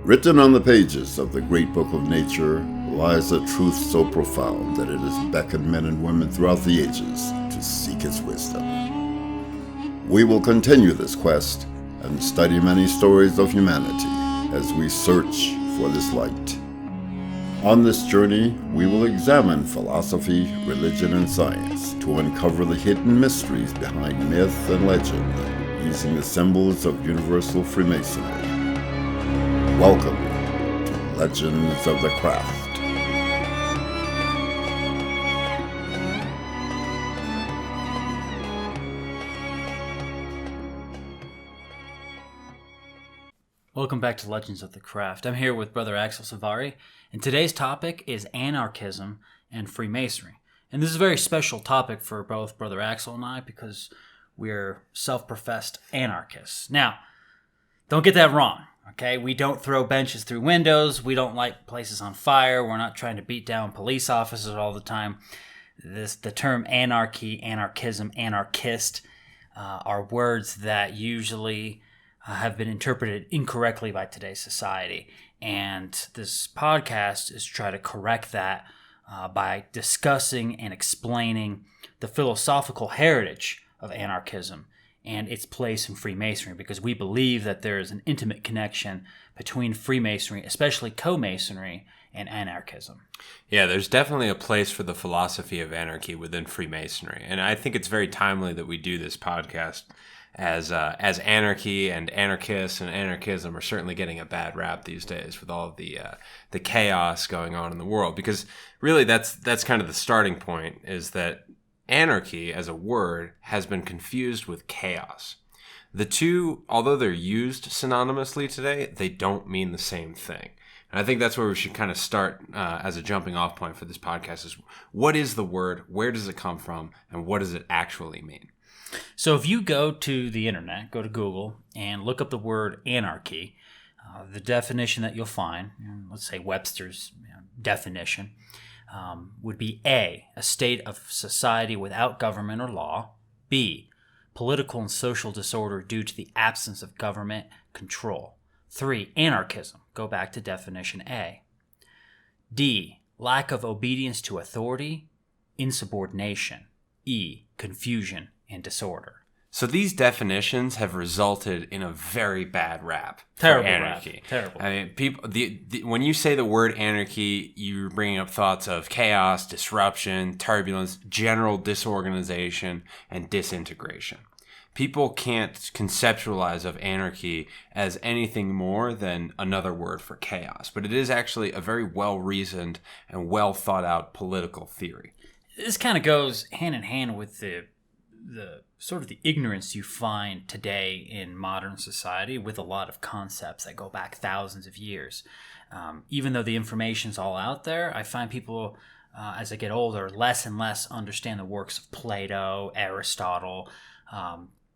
Written on the pages of the great book of nature lies a truth so profound that it has beckoned men and women throughout the ages to seek its wisdom. We will continue this quest and study many stories of humanity as we search for this light. On this journey, we will examine philosophy, religion, and science to uncover the hidden mysteries behind myth and legend using the symbols of universal Freemasonry. Welcome to Legends of the Craft. Welcome back to Legends of the Craft. I'm here with Brother Axel Savari, and today's topic is Anarchism and Freemasonry. And this is a very special topic for both Brother Axel and I because we're self-professed anarchists. Now, don't get that wrong. Okay, we don't throw benches through windows. We don't light places on fire. We're not trying to beat down police officers all the time. The term anarchy, anarchism, anarchist are words that usually have been interpreted incorrectly by today's society. And this podcast is to try to correct that by discussing and explaining the philosophical heritage of anarchism and its place in Freemasonry, because we believe that there is an intimate connection between Freemasonry, especially Co-Masonry, and anarchism. Yeah, there's definitely a place for the philosophy of anarchy within Freemasonry, and I think it's very timely that we do this podcast, as anarchy and anarchists and anarchism are certainly getting a bad rap these days with all of the chaos going on in the world, because really that's kind of the starting point, is that anarchy as a word has been confused with chaos. The two, although they're used synonymously today, they don't mean the same thing. And I think that's where we should kind of start as a jumping off point for this podcast is, what is the word, where does it come from, and what does it actually mean? So if you go to the internet, go to Google, and look up the word anarchy, the definition that you'll find, let's say Webster's definition, would be A, a state of society without government or law. B, political and social disorder due to the absence of government control. 3, anarchism. Go back to definition A. D, lack of obedience to authority, insubordination. E, confusion and disorder. So these definitions have resulted in a very bad rap for anarchy. Terrible. I mean, people. When you say the word anarchy, you're bringing up thoughts of chaos, disruption, turbulence, general disorganization, and disintegration. People can't conceptualize of anarchy as anything more than another word for chaos, but it is actually a very well-reasoned and well-thought-out political theory. This kind of goes hand in hand with the sort of the ignorance you find today in modern society with a lot of concepts that go back thousands of years. Even though the information's all out there, I find people, as they get older, less and less understand the works of Plato, Aristotle,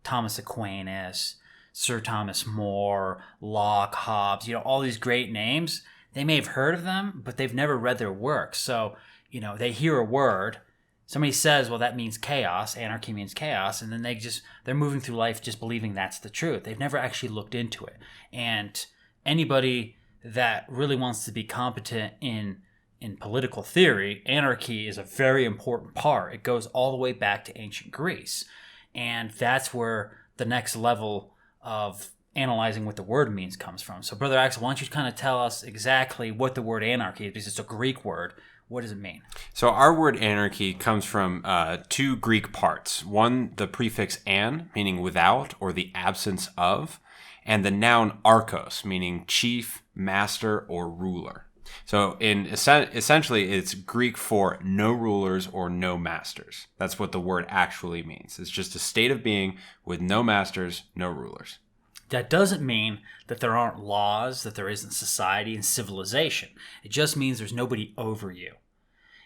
Thomas Aquinas, Sir Thomas More, Locke, Hobbes, all these great names. They may have heard of them, but they've never read their work. So, they hear a word, somebody says, well, that means chaos, anarchy means chaos, and then they're moving through life just believing that's the truth. They've never actually looked into it. And anybody that really wants to be competent in political theory, anarchy is a very important part. It goes all the way back to ancient Greece. And that's where the next level of analyzing what the word means comes from. So, Brother Axel, why don't you kind of tell us exactly what the word anarchy is, because it's a Greek word. What does it mean? So our word anarchy comes from two Greek parts. One, the prefix an, meaning without or the absence of, and the noun archos, meaning chief, master, or ruler. So essentially, it's Greek for no rulers or no masters. That's what the word actually means. It's just a state of being with no masters, no rulers. That doesn't mean that there aren't laws, that there isn't society and civilization. It just means there's nobody over you.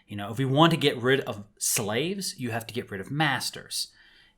If we want to get rid of slaves, you have to get rid of masters.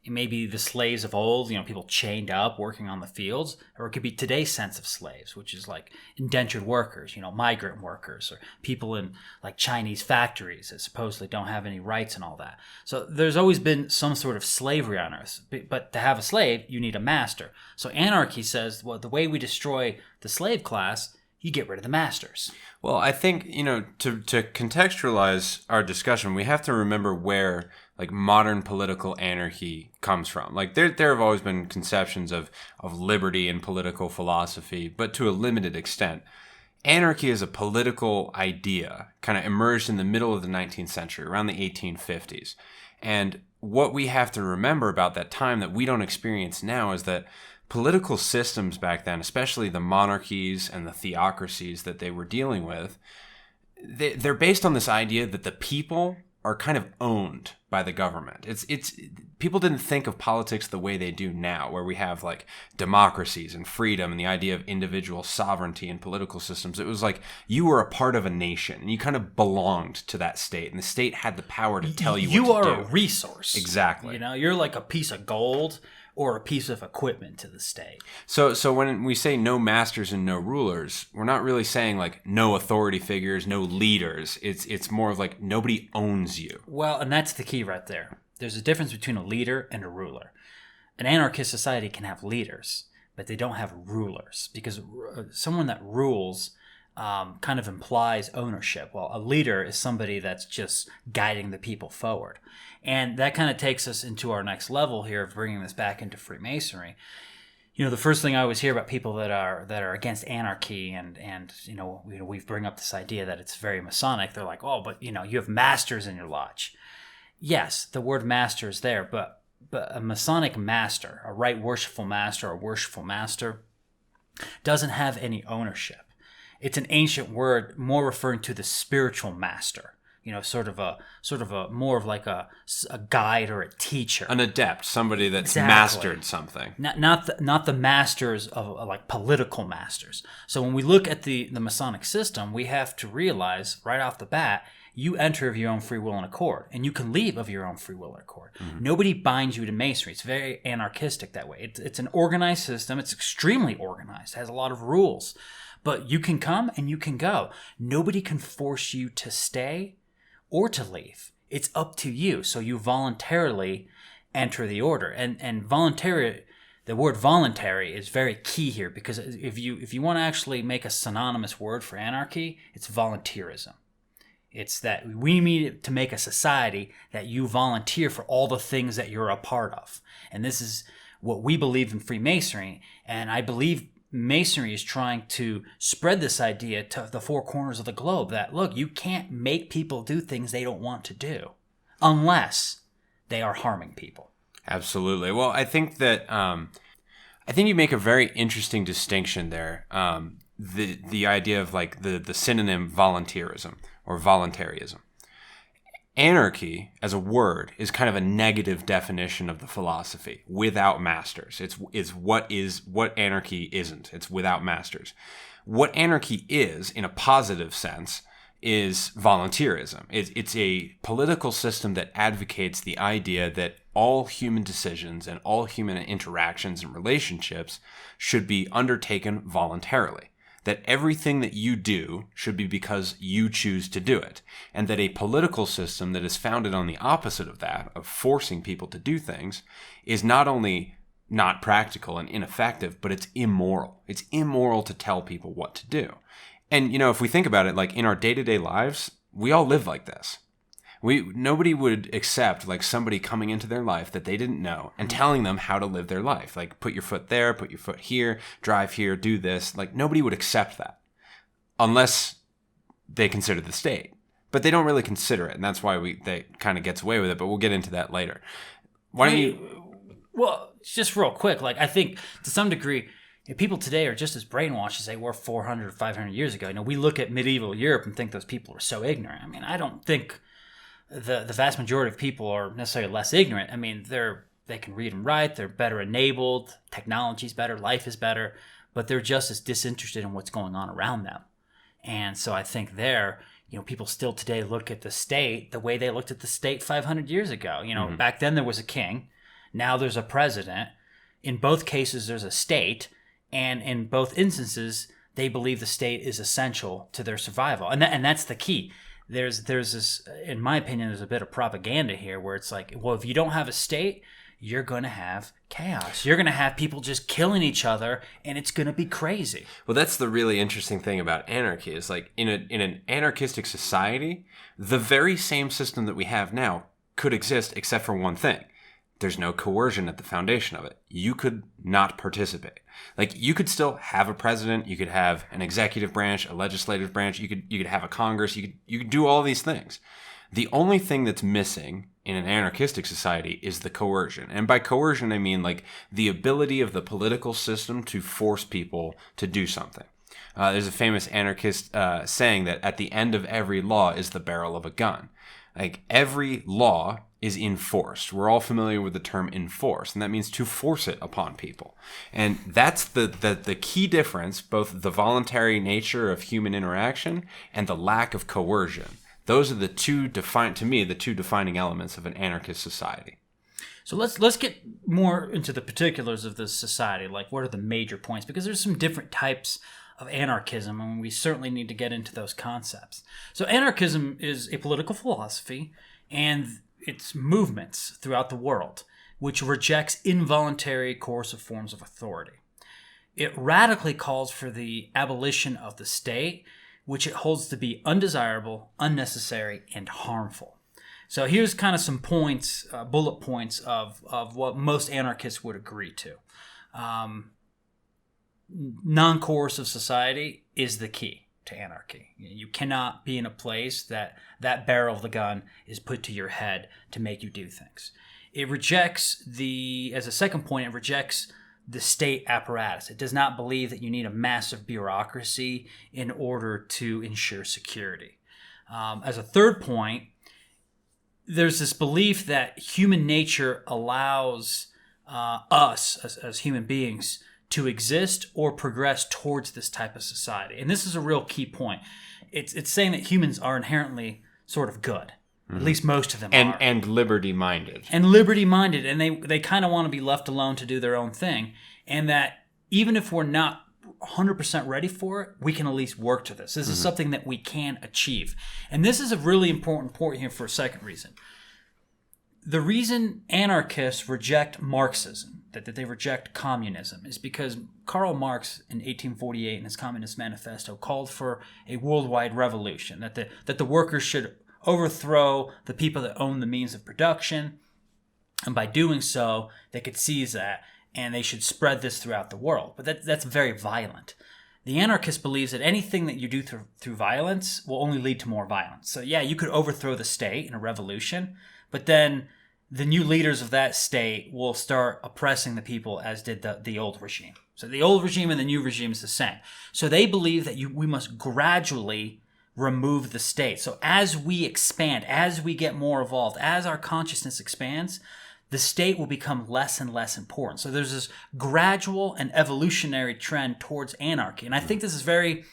It may be the slaves of old, people chained up working on the fields, or it could be today's sense of slaves, which is like indentured workers, migrant workers, or people in like Chinese factories that supposedly don't have any rights and all that. So there's always been some sort of slavery on earth, but to have a slave, you need a master. So anarchy says, well, the way we destroy the slave class you get rid of the masters. Well, I think, to contextualize our discussion, we have to remember where like modern political anarchy comes from. Like there have always been conceptions of liberty in political philosophy, but to a limited extent. Anarchy as a political idea kind of emerged in the middle of the 19th century, around the 1850s. And what we have to remember about that time that we don't experience now is that political systems back then, especially the monarchies and the theocracies that they were dealing with, they're based on this idea that the people are kind of owned by the government. It's people didn't think of politics the way they do now, where we have like democracies and freedom and the idea of individual sovereignty in political systems. It was like you were a part of a nation and you kind of belonged to that state, and the state had the power to tell you what to do. You are a resource. Exactly. You're like a piece of gold or a piece of equipment to the state. So when we say no masters and no rulers, we're not really saying like no authority figures, no leaders. It's more of like nobody owns you. Well, and that's the key right there. There's a difference between a leader and a ruler. An anarchist society can have leaders, but they don't have rulers, because someone that rules kind of implies ownership. Well, a leader is somebody that's just guiding the people forward. And that kind of takes us into our next level here of bringing this back into Freemasonry. The first thing I always hear about people that are against anarchy and we bring up this idea that it's very Masonic. They're like, oh, but you have masters in your lodge. Yes, the word master is there, but a Masonic master, a right worshipful master, doesn't have any ownership. It's an ancient word, more referring to the spiritual master. Sort of a more of like a guide or a teacher, an adept, somebody that's exactly. mastered something. Not the masters of like political masters. So when we look at the Masonic system, we have to realize right off the bat, you enter of your own free will and accord, and you can leave of your own free will and accord. Mm-hmm. Nobody binds you to Masonry. It's very anarchistic that way. It's an organized system. It's extremely organized. It has a lot of rules, but you can come and you can go. Nobody can force you to stay or to leave. It's up to you. So you voluntarily enter the order. And voluntary, the word voluntary is very key here, because if you want to actually make a synonymous word for anarchy, it's volunteerism. It's that we need to make a society that you volunteer for all the things that you're a part of. And this is what we believe in Freemasonry. And I believe Masonry is trying to spread this idea to the four corners of the globe that, look, you can't make people do things they don't want to do unless they are harming people. Absolutely. Well, I think that you make a very interesting distinction there. The idea of like the synonym volunteerism or voluntarism. Anarchy as a word is kind of a negative definition of the philosophy, without masters. It's what anarchy isn't. It's without masters. What anarchy is, in a positive sense, is volunteerism. It's a political system that advocates the idea that all human decisions and all human interactions and relationships should be undertaken voluntarily. That everything that you do should be because you choose to do it. And that a political system that is founded on the opposite of that, of forcing people to do things, is not only not practical and ineffective, but it's immoral. It's immoral to tell people what to do. And, if we think about it, like in our day-to-day lives, we all live like this. Nobody would accept like somebody coming into their life that they didn't know and telling them how to live their life. Like put your foot there, put your foot here, drive here, do this. Like nobody would accept that unless they consider the state. But they don't really consider it, and that's why they kind of gets away with it. But we'll get into that later. Why don't you? Well, just real quick. Like I think to some degree, people today are just as brainwashed as they were 400, 500 years ago. We look at medieval Europe and think those people were so ignorant. I mean, I don't think the vast majority of people are necessarily less ignorant. I mean, they can read and write, they're better enabled, technology's better, life is better, but they're just as disinterested in what's going on around them. And so I think people still today look at the state the way they looked at the state 500 years ago. Mm-hmm. Back then there was a king, now there's a president. In both cases there's a state, and in both instances they believe the state is essential to their survival. And that's the key. There's this, in my opinion, there's a bit of propaganda here where it's like, well, if you don't have a state, you're going to have chaos. You're going to have people just killing each other, and it's going to be crazy. Well, that's the really interesting thing about anarchy is like in an anarchistic society, the very same system that we have now could exist except for one thing. There's no coercion at the foundation of it. You could not participate. Like, you could still have a president, you could have an executive branch, a legislative branch, you could have a Congress, you could do all these things. The only thing that's missing in an anarchistic society is the coercion. And by coercion, I mean like the ability of the political system to force people to do something. There's a famous anarchist saying that at the end of every law is the barrel of a gun. Like, every law is enforced. We're all familiar with the term enforce, and that means to force it upon people. And that's the key difference, both the voluntary nature of human interaction and the lack of coercion. Those are the two defining elements of an anarchist society. So let's get more into the particulars of this society, like what are the major points, because there's some different types of anarchism, and we certainly need to get into those concepts. So anarchism is a political philosophy and its movements throughout the world, which rejects involuntary coercive forms of authority. It radically calls for the abolition of the state, which it holds to be undesirable, unnecessary, and harmful. So here's kind of some points, bullet points of what most anarchists would agree to. Non-coercive society is the key to anarchy. You cannot be in a place that barrel of the gun is put to your head to make you do things. It rejects as a second point, it rejects the state apparatus. It does not believe that you need a massive bureaucracy in order to ensure security. As a third point, there's this belief that human nature allows us as human beings to exist or progress towards this type of society. And this is a real key point. It's saying that humans are inherently sort of good. Mm-hmm. At least most of them are. And liberty-minded. And liberty-minded. And they kind of want to be left alone to do their own thing. And that even if we're not 100% ready for it, we can at least work to this. This is something that we can achieve. And this is a really important point here for a second reason. The reason anarchists reject Marxism, that they reject communism, is because Karl Marx in 1848 in his Communist Manifesto called for a worldwide revolution, that the workers should overthrow the people that own the means of production, and by doing so, they could seize that, and they should spread this throughout the world. But that's very violent. The anarchist believes that anything that you do through violence will only lead to more violence. So yeah, you could overthrow the state in a revolution, but then the new leaders of that state will start oppressing the people as did the old regime. So the old regime and the new regime is the same. So they believe that we must gradually remove the state. So as we expand, as we get more evolved, as our consciousness expands, the state will become less and less important. So there's this gradual and evolutionary trend towards anarchy. And I think this is very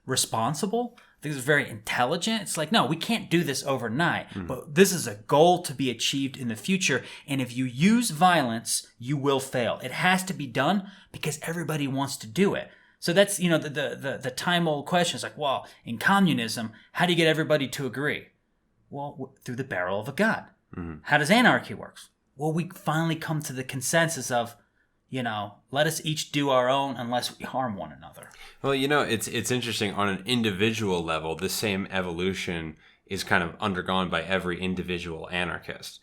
responsible. I think this is very intelligent. It's like, no, we can't do this overnight, but this is a goal to be achieved in the future. And if you use violence, you will fail. It has to be done because everybody wants to do it. So that's, the time-old question. It's like, well, in communism, how do you get everybody to agree? Well, through the barrel of a gun. Mm-hmm. How does anarchy work? Well, we finally come to the consensus of, let us each do our own unless we harm one another. Well, it's interesting on an individual level, the same evolution is kind of undergone by every individual anarchist.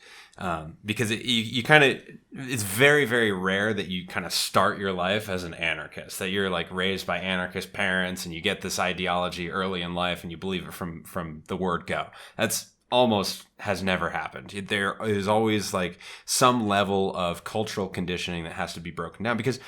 Because it's very, very rare that you kind of start your life as an anarchist, that you're like raised by anarchist parents and you get this ideology early in life and you believe it from the word go. That's almost has never happened. There is always like some level of cultural conditioning that has to be broken down because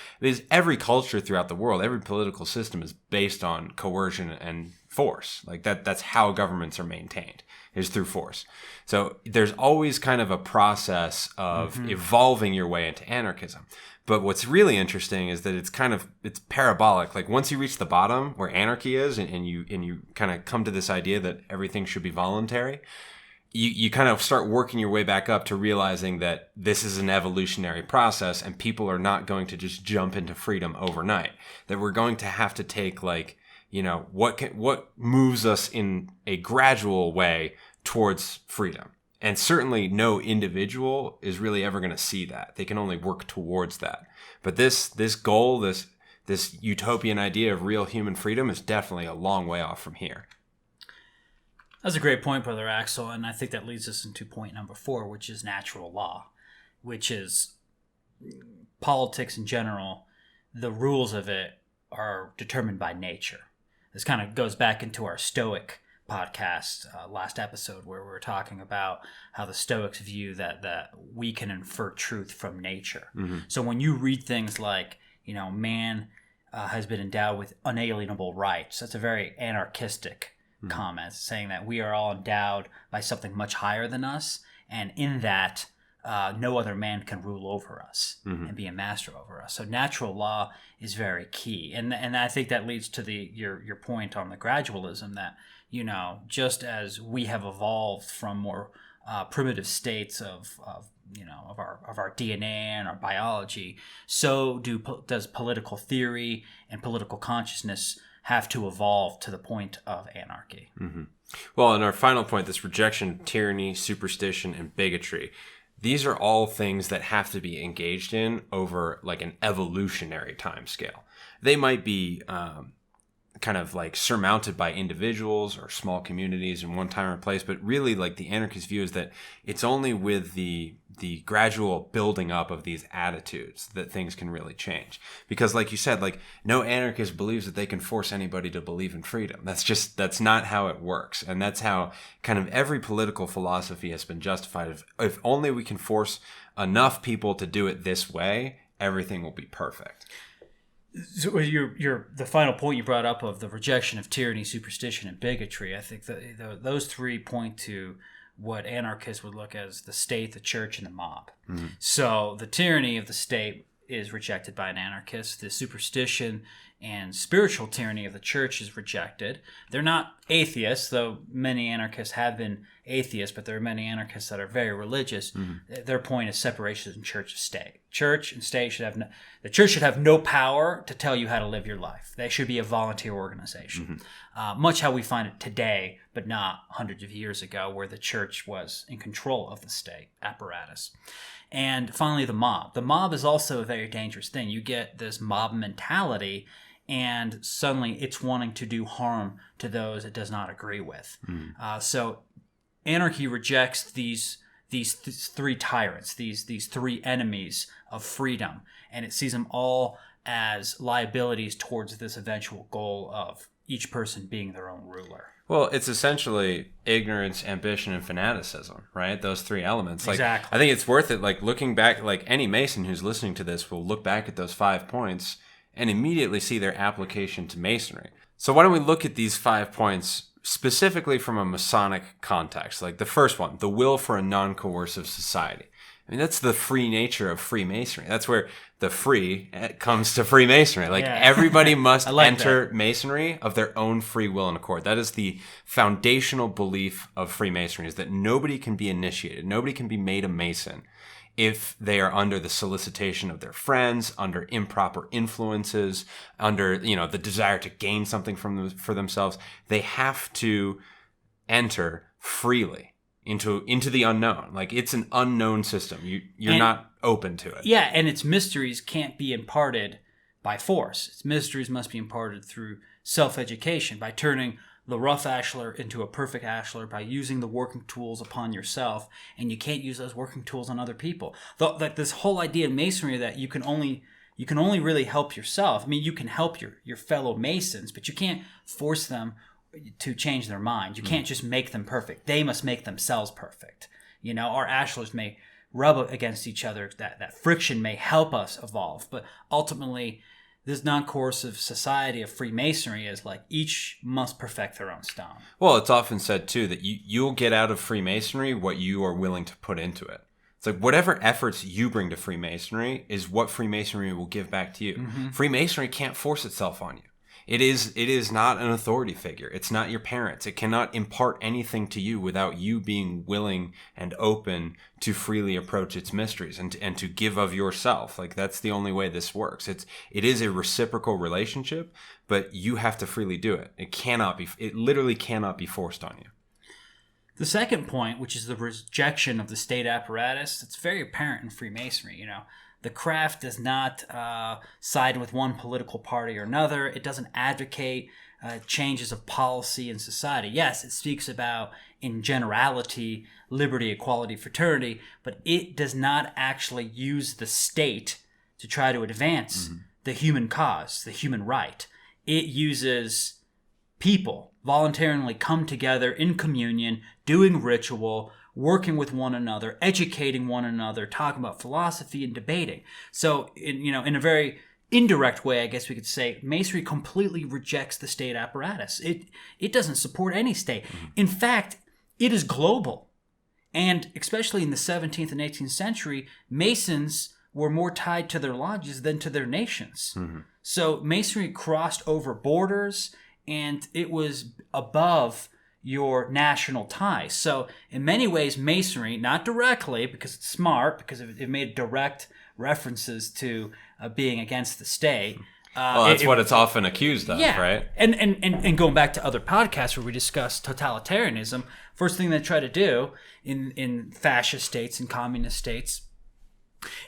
every culture throughout the world, every political system is based on coercion and force. Like that's how governments are maintained, is through force. So there's always kind of a process of evolving your way into anarchism. But what's really interesting is that it's parabolic. Like once you reach the bottom where anarchy is and you kind of come to this idea that everything should be voluntary, you kind of start working your way back up to realizing that this is an evolutionary process and people are not going to just jump into freedom overnight. That we're going to have to take what moves us in a gradual way towards freedom. And certainly no individual is really ever going to see that. They can only work towards that. But this goal, this utopian idea of real human freedom is definitely a long way off from here. That's a great point, Brother Axel, and I think that leads us into point number 4, which is natural law, which is politics in general. The rules of it are determined by nature. This kind of goes back into our Stoic podcast last episode, where we were talking about how the Stoics view that we can infer truth from nature. Mm-hmm. So when you read things like, man has been endowed with unalienable rights, that's a very anarchistic comment, saying that we are all endowed by something much higher than us, and in that no other man can rule over us and be a master over us. So natural law is very key, and I think that leads to your point on the gradualism, that just as we have evolved from more primitive states of our DNA and our biology, so does political theory and political consciousness have to evolve to the point of anarchy. Mm-hmm. Well, and our final point, this rejection, tyranny, superstition, and bigotry, these are all things that have to be engaged in over like an evolutionary time scale. They might be kind of like surmounted by individuals or small communities in one time or place, but really like the anarchist view is that it's only with the gradual building up of these attitudes that things can really change. Because like you said, like no anarchist believes that they can force anybody to believe in freedom. That's not how it works. And that's how kind of every political philosophy has been justified. If only we can force enough people to do it this way, everything will be perfect. So the final point you brought up of the rejection of tyranny, superstition, and bigotry, I think that those three point to what anarchists would look as the state, the church, and the mob. Mm-hmm. So the tyranny of the state is rejected by an anarchist. The superstition and spiritual tyranny of the church is rejected. They're not atheists, though many anarchists have been atheists, but there are many anarchists that are very religious. Mm-hmm. Their point is separation in church and state. Church and state the church should have no power to tell you how to live your life. They should be a volunteer organization. Mm-hmm. Much how we find it today, but not hundreds of years ago, where the church was in control of the state apparatus. And finally, the mob. The mob is also a very dangerous thing. You get this mob mentality, and suddenly it's wanting to do harm to those it does not agree with. So anarchy rejects these three tyrants, these three enemies of freedom, and it sees them all as liabilities towards this eventual goal of each person being their own ruler. Well, it's essentially ignorance, ambition, and fanaticism, right? Those three elements. Like, exactly. I think it's worth it. Like looking back, like any Mason who's listening to this will look back at those 5 points and immediately see their application to Masonry. So why don't we look at these 5 points specifically from a Masonic context? Like the first one, the will for a non-coercive society. I mean, that's the free nature of Freemasonry. That's where the free comes to Freemasonry. Like everybody must enter Masonry of their own free will and accord. That is the foundational belief of Freemasonry, is that nobody can be initiated. Nobody can be made a Mason if they are under the solicitation of their friends, under improper influences, under, the desire to gain something for themselves. They have to enter freely into the unknown. Like it's an unknown system. You're not open to it. Yeah, and its mysteries can't be imparted by force. Its mysteries must be imparted through self-education, by turning the rough ashlar into a perfect ashlar, by using the working tools upon yourself, and you can't use those working tools on other people. Like this whole idea in Masonry that you can only really help yourself. I mean, you can help your fellow Masons, but you can't force them to change their mind. You can't just make them perfect. They must make themselves perfect. Our ashlars may rub against each other. That friction may help us evolve, but ultimately, this non-coercive society of Freemasonry is like each must perfect their own stone. Well, it's often said too that you'll get out of Freemasonry what you are willing to put into it. It's like whatever efforts you bring to Freemasonry is what Freemasonry will give back to you. Mm-hmm. Freemasonry can't force itself on you. It is not an authority figure. It's not your parents. It cannot impart anything to you without you being willing and open to freely approach its mysteries and to give of yourself. Like that's the only way this works. It is a reciprocal relationship, but you have to freely do it. It literally cannot be forced on you. The second point, which is the rejection of the state apparatus, it's very apparent in Freemasonry. The craft does not side with one political party or another. It doesn't advocate changes of policy in society. Yes, it speaks about, in generality, liberty, equality, fraternity, but it does not actually use the state to try to advance the human cause, the human right. It uses people voluntarily come together in communion, doing ritual, working with one another, educating one another, talking about philosophy and debating. So, in a very indirect way, I guess we could say, Masonry completely rejects the state apparatus. It doesn't support any state. In fact, it is global. And especially in the 17th and 18th century, Masons were more tied to their lodges than to their nations. So Masonry crossed over borders, and it was above your national ties. So in many ways, Masonry, not directly, because it's smart, because it made direct references to being against the state. Well, that's what it's often accused of, right? And going back to other podcasts where we discuss totalitarianism, first thing they try to do in fascist states and communist states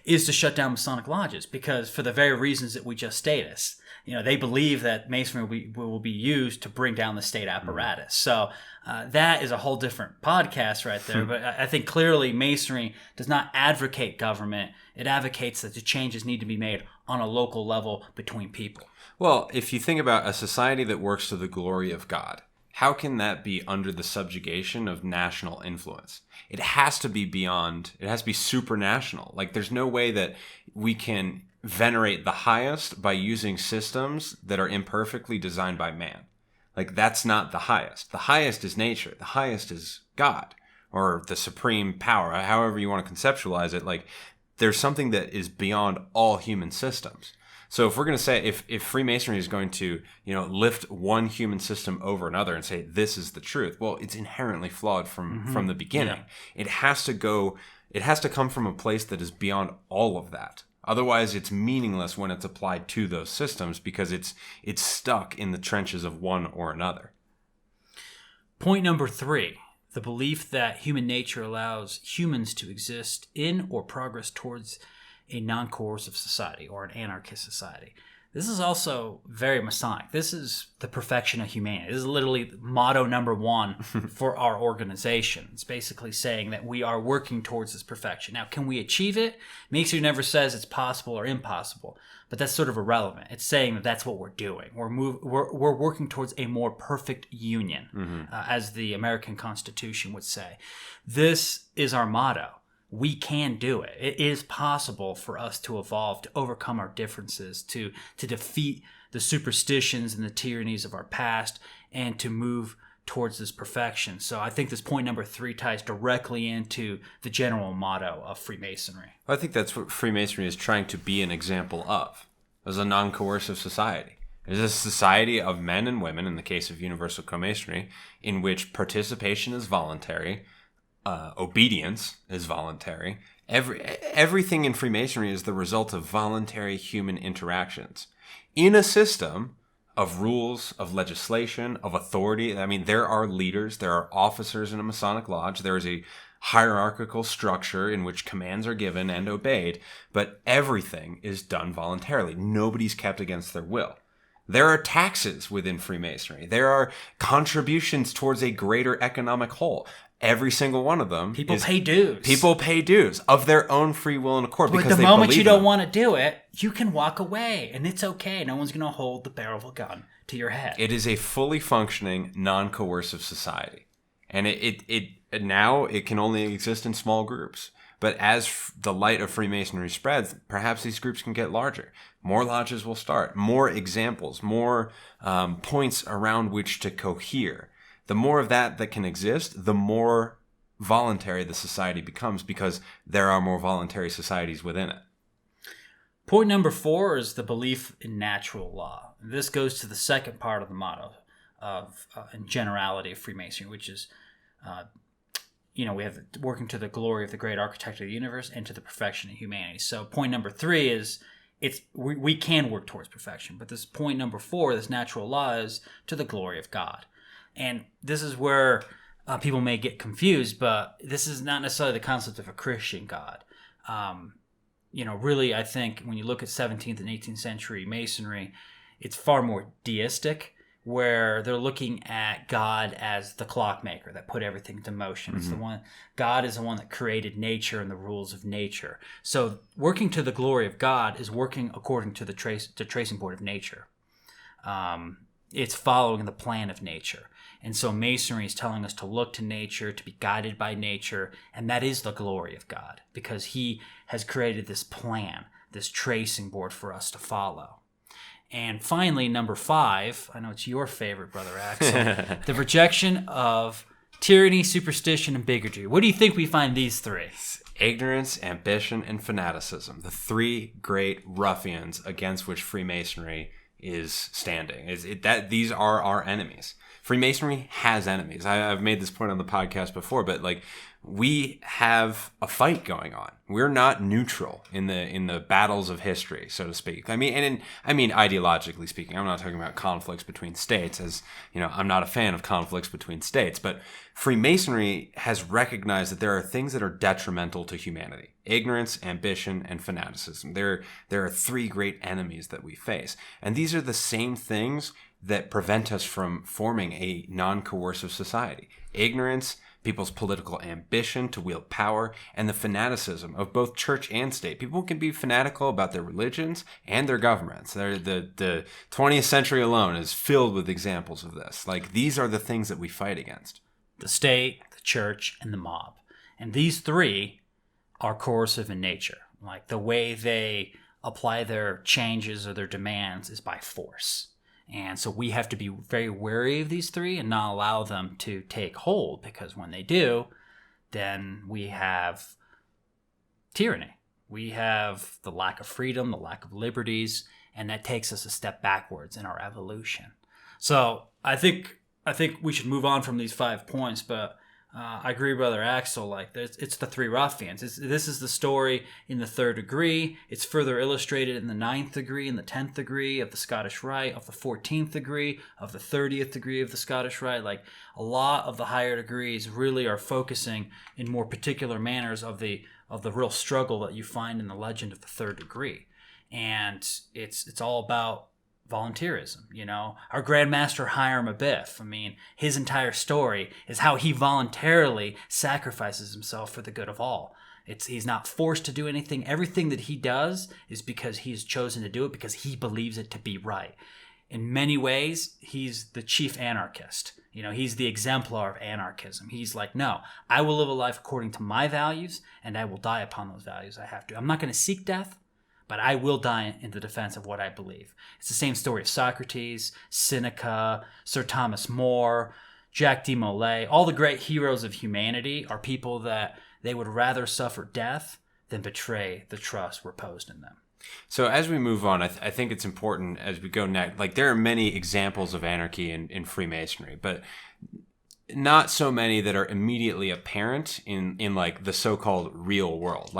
is to shut down Masonic lodges, because for the very reasons that we just stated. They believe that Masonry will be used to bring down the state apparatus. So that is a whole different podcast right there. But I think clearly Masonry does not advocate government. It advocates that the changes need to be made on a local level between people. Well, if you think about a society that works to the glory of God, how can that be under the subjugation of national influence? It has to be beyond, it has to be supranational. Like, there's no way that we can venerate the highest by using systems that are imperfectly designed by man. Like, that's not the highest. The highest is nature. The highest is God, or the supreme power, however you want to conceptualize it. Like, there's something that is beyond all human systems. So if we're going to say, if Freemasonry is going to, lift one human system over another and say this is the truth, well, it's inherently flawed from the beginning. Yeah. It has to come from a place that is beyond all of that. Otherwise, it's meaningless when it's applied to those systems, because it's stuck in the trenches of one or another. Point number 3, the belief that human nature allows humans to exist in or progress towards a non-coercive society or an anarchist society. This is also very Masonic. This is the perfection of humanity. This is literally motto number 1 for our organization. It's basically saying that we are working towards this perfection. Now, can we achieve it? Masonry never says it's possible or impossible, but that's sort of irrelevant. It's saying that that's what we're doing. We're working towards a more perfect union, as the American Constitution would say. This is our motto. We can do it. It is possible for us to evolve, to overcome our differences, to defeat the superstitions and the tyrannies of our past, and to move towards this perfection. So I think this point number 3 ties directly into the general motto of Freemasonry. I think that's what Freemasonry is trying to be an example of, as a non-coercive society. It is a society of men and women, in the case of Universal Co-Masonry, in which participation is voluntary, obedience is voluntary. Everything in Freemasonry is the result of voluntary human interactions in a system of rules, of legislation, of authority. I mean, there are leaders, there are officers in a Masonic lodge. There is a hierarchical structure in which commands are given and obeyed, but everything is done voluntarily. Nobody's kept against their will. There are taxes within Freemasonry. There are contributions towards a greater economic whole. Every single one of them. People pay dues. People pay dues of their own free will and accord. But because the they moment you don't them. want to do it, you can walk away, and it's okay. No one's going to hold the barrel of a gun to your head. It is a fully functioning, non-coercive society, and it now it can only exist in small groups. But as the light of Freemasonry spreads, perhaps these groups can get larger. More lodges will start. More examples. More points around which to cohere. The more of that can exist, the more voluntary the society becomes, because there are more voluntary societies within it. Point number 4 is the belief in natural law. This goes to the second part of the motto of in generality of Freemasonry, which is, we have working to the glory of the great architect of the universe and to the perfection of humanity. So point number 3 is we can work towards perfection, but this point number 4, this natural law, is to the glory of God. And this is where people may get confused, but this is not necessarily the concept of a Christian God. Really, I think when you look at 17th and 18th century Masonry, it's far more deistic, where they're looking at God as the clockmaker that put everything into motion. It's the one, God is the one that created nature and the rules of nature. So working to the glory of God is working according to the tracing board of nature. It's following the plan of nature. And so Masonry is telling us to look to nature, to be guided by nature, and that is the glory of God, because he has created this plan, this tracing board for us to follow. And finally, number 5, I know it's your favorite, Brother Axel, the rejection of tyranny, superstition, and bigotry. What do you think we find these 3? Ignorance, ambition, and fanaticism. The 3 great ruffians against which Freemasonry is standing. These are our enemies. Freemasonry has enemies. I've made this point on the podcast before, but we have a fight going on. We're not neutral in the battles of history, so to speak. I mean ideologically speaking, I'm not talking about conflicts between states, as I'm not a fan of conflicts between states, but Freemasonry has recognized that there are things that are detrimental to humanity: ignorance, ambition, and fanaticism. There are 3 great enemies that we face, and these are the same things that prevent us from forming a non-coercive society: ignorance, people's political ambition to wield power, and the fanaticism of both church and state. People can be fanatical about their religions and their governments. The 20th century alone is filled with examples of this. These are the things that we fight against: the state, the church, and the mob. And these 3 are coercive in nature. The way they apply their changes or their demands is by force. And so we have to be very wary of these 3 and not allow them to take hold, because when they do, then we have tyranny. We have the lack of freedom, the lack of liberties, and that takes us a step backwards in our evolution. So I think we should move on from these 5 points, but I agree, Brother Axel. It's the 3 ruffians. This is the story in the 3rd degree. It's further illustrated in the 9th degree, in the 10th degree of the Scottish Rite, of the 14th degree, of the 30th degree of the Scottish Rite. A lot of the higher degrees really are focusing in more particular manners of the real struggle that you find in the legend of the 3rd degree, and it's all about volunteerism. Our Grandmaster Hiram Abiff, his entire story is how he voluntarily sacrifices himself for the good of all. He's not forced to do anything. Everything that he does is because he's chosen to do it, because he believes it to be right. In many ways, he's the chief anarchist. He's the exemplar of anarchism. He's no, I will live a life according to my values, and I will die upon those values I have to. I'm not going to seek death, but I will die in the defense of what I believe. It's the same story of Socrates, Seneca, Sir Thomas More, Jacques de Molay. All the great heroes of humanity are people that they would rather suffer death than betray the trust reposed in them. So as we move on, I think it's important as we go next. There are many examples of anarchy in Freemasonry, but not so many that are immediately apparent in the so-called real world.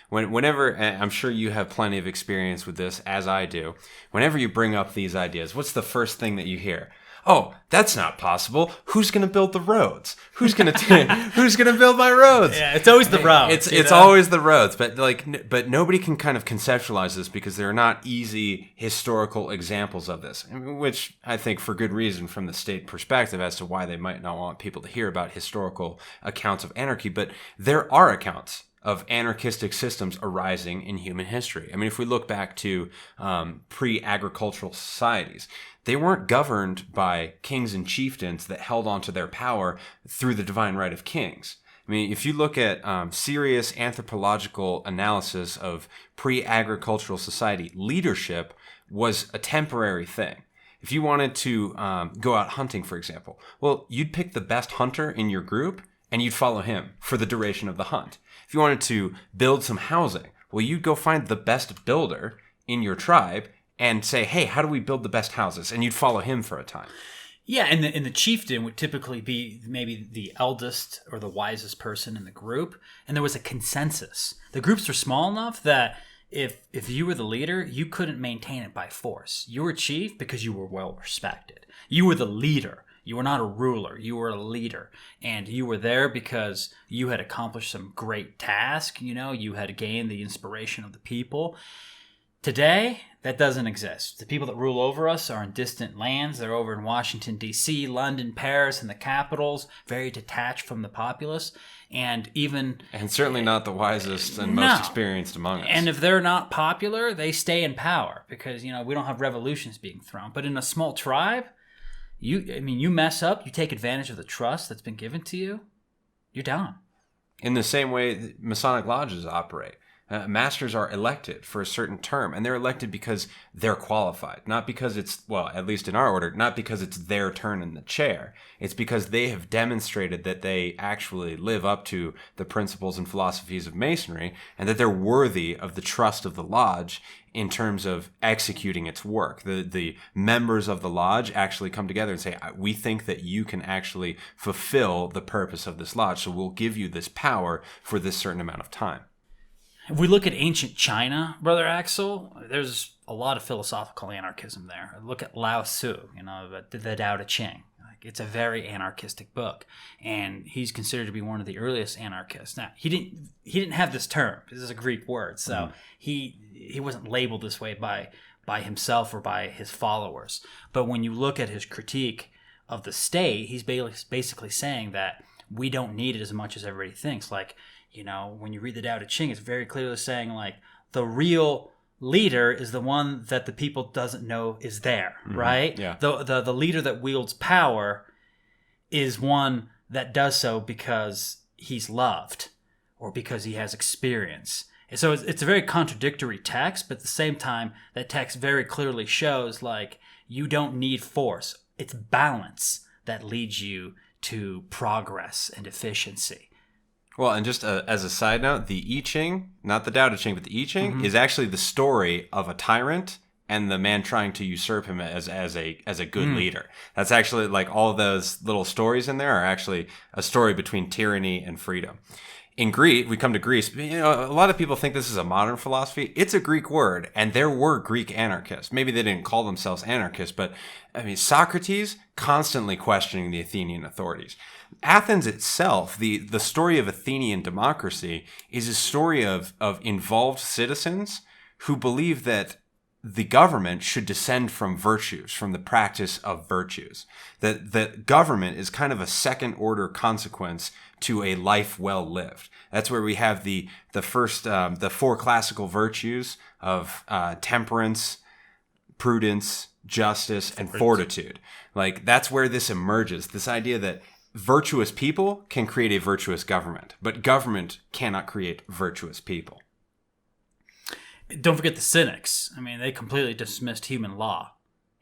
Whenever, and I'm sure you have plenty of experience with this, as I do, whenever you bring up these ideas, what's the first thing that you hear? Oh, that's not possible. Who's going to build the roads? Who's going to build my roads? Yeah, it's always the roads. It's always the roads, but nobody can kind of conceptualize this because there are not easy historical examples of this, which I think for good reason from the state perspective as to why they might not want people to hear about historical accounts of anarchy, but there are accounts of anarchistic systems arising in human history. If we look back to pre-agricultural societies, they weren't governed by kings and chieftains that held onto their power through the divine right of kings. If you look at serious anthropological analysis of pre-agricultural society, leadership was a temporary thing. If you wanted to go out hunting, for example, well, you'd pick the best hunter in your group and you'd follow him for the duration of the hunt. If you wanted to build some housing, well, you'd go find the best builder in your tribe and say, hey, how do we build the best houses? And you'd follow him for a time. Yeah, and the chieftain would typically be maybe the eldest or the wisest person in the group, and there was a consensus. The groups were small enough that if you were the leader, you couldn't maintain it by force. You were chief because you were well respected. You were the leader. You were not a ruler. You were a leader. And you were there because you had accomplished some great task. You had gained the inspiration of the people. Today, that doesn't exist. The people that rule over us are in distant lands. They're over in Washington, D.C., London, Paris, and the capitals, very detached from the populace. And certainly not the wisest and most experienced among us. And if they're not popular, they stay in power because, we don't have revolutions being thrown. But in a small tribe, you mess up, you take advantage of the trust that's been given to you, you're done. In the same way Masonic lodges operate. Masters are elected for a certain term, and they're elected because they're qualified, not because it's, well, at least in our order, not because it's their turn in the chair. It's because they have demonstrated that they actually live up to the principles and philosophies of Masonry, and that they're worthy of the trust of the lodge in terms of executing its work. The members of the lodge actually come together and say, we think that you can actually fulfill the purpose of this lodge, so we'll give you this power for this certain amount of time. If we look at ancient China, Brother Axel, there's a lot of philosophical anarchism there. Look at Lao Tzu, the Tao Te Ching. It's a very anarchistic book, and he's considered to be one of the earliest anarchists. Now, he didn't have this term. This is a Greek word, so he wasn't labeled this way by himself or by his followers. But when you look at his critique of the state, he's basically saying that we don't need it as much as everybody thinks. When you read the Tao Te Ching, it's very clearly saying, the real leader is the one that the people doesn't know is there, right? Yeah. The leader that wields power is one that does so because he's loved or because he has experience. And so it's a very contradictory text, but at the same time, that text very clearly shows, you don't need force. It's balance that leads you to progress and efficiency. Well, and just as a side note, the I Ching, not the Tao Te Ching, but the I Ching is actually the story of a tyrant and the man trying to usurp him as a good leader. That's actually, all of those little stories in there are actually a story between tyranny and freedom. In Greece, we come to Greece. A lot of people think this is a modern philosophy. It's a Greek word, and there were Greek anarchists. Maybe they didn't call themselves anarchists, but Socrates constantly questioning the Athenian authorities. Athens itself, the story of Athenian democracy, is a story of involved citizens who believe that the government should descend from virtues, from the practice of virtues. That government is kind of a second order consequence to a life well lived. That's where we have the four classical virtues of temperance, prudence, justice, and fortitude. That's where this emerges. This idea that virtuous people can create a virtuous government, but government cannot create virtuous people. Don't forget the cynics. They completely dismissed human law.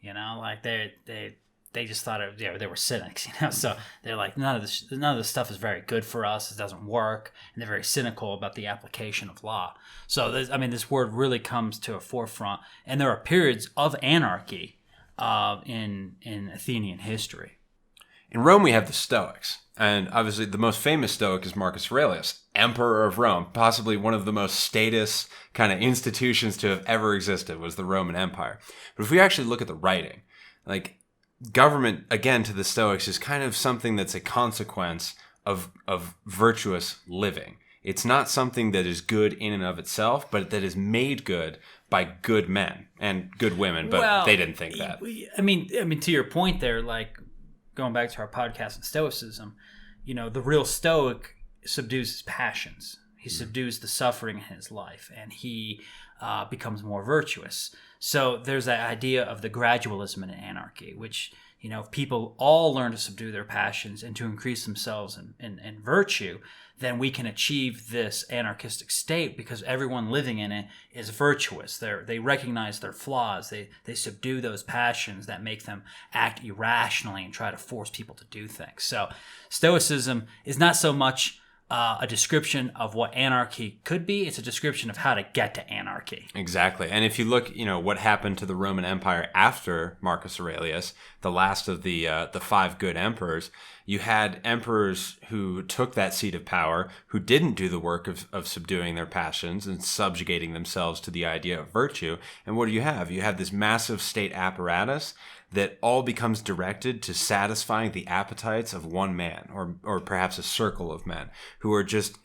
They just thought they were cynics. So they're like, none of this stuff is very good for us. It doesn't work, and they're very cynical about the application of law. So this word really comes to a forefront, and there are periods of anarchy in Athenian history. In Rome, we have the Stoics, and obviously the most famous Stoic is Marcus Aurelius, Emperor of Rome, possibly one of the most statist kind of institutions to have ever existed was the Roman Empire. But if we actually look at the writing, government, again, to the Stoics is kind of something that's a consequence of virtuous living. It's not something that is good in and of itself, but that is made good by good men and good women, but they didn't think that. To your point there, going back to our podcast on Stoicism, the real Stoic subdues his passions. He subdues the suffering in his life, and he becomes more virtuous. So there's that idea of the gradualism in anarchy, which, if people all learn to subdue their passions and to increase themselves in virtue, then we can achieve this anarchistic state because everyone living in it is virtuous. They recognize their flaws. They subdue those passions that make them act irrationally and try to force people to do things. So Stoicism is not so much a description of what anarchy could be. It's a description of how to get to anarchy. Exactly. And if you look, what happened to the Roman Empire after Marcus Aurelius, the last of the five good emperors, you had emperors who took that seat of power, who didn't do the work of subduing their passions and subjugating themselves to the idea of virtue. And what do you have? You have this massive state apparatus that all becomes directed to satisfying the appetites of one man, or perhaps a circle of men who are just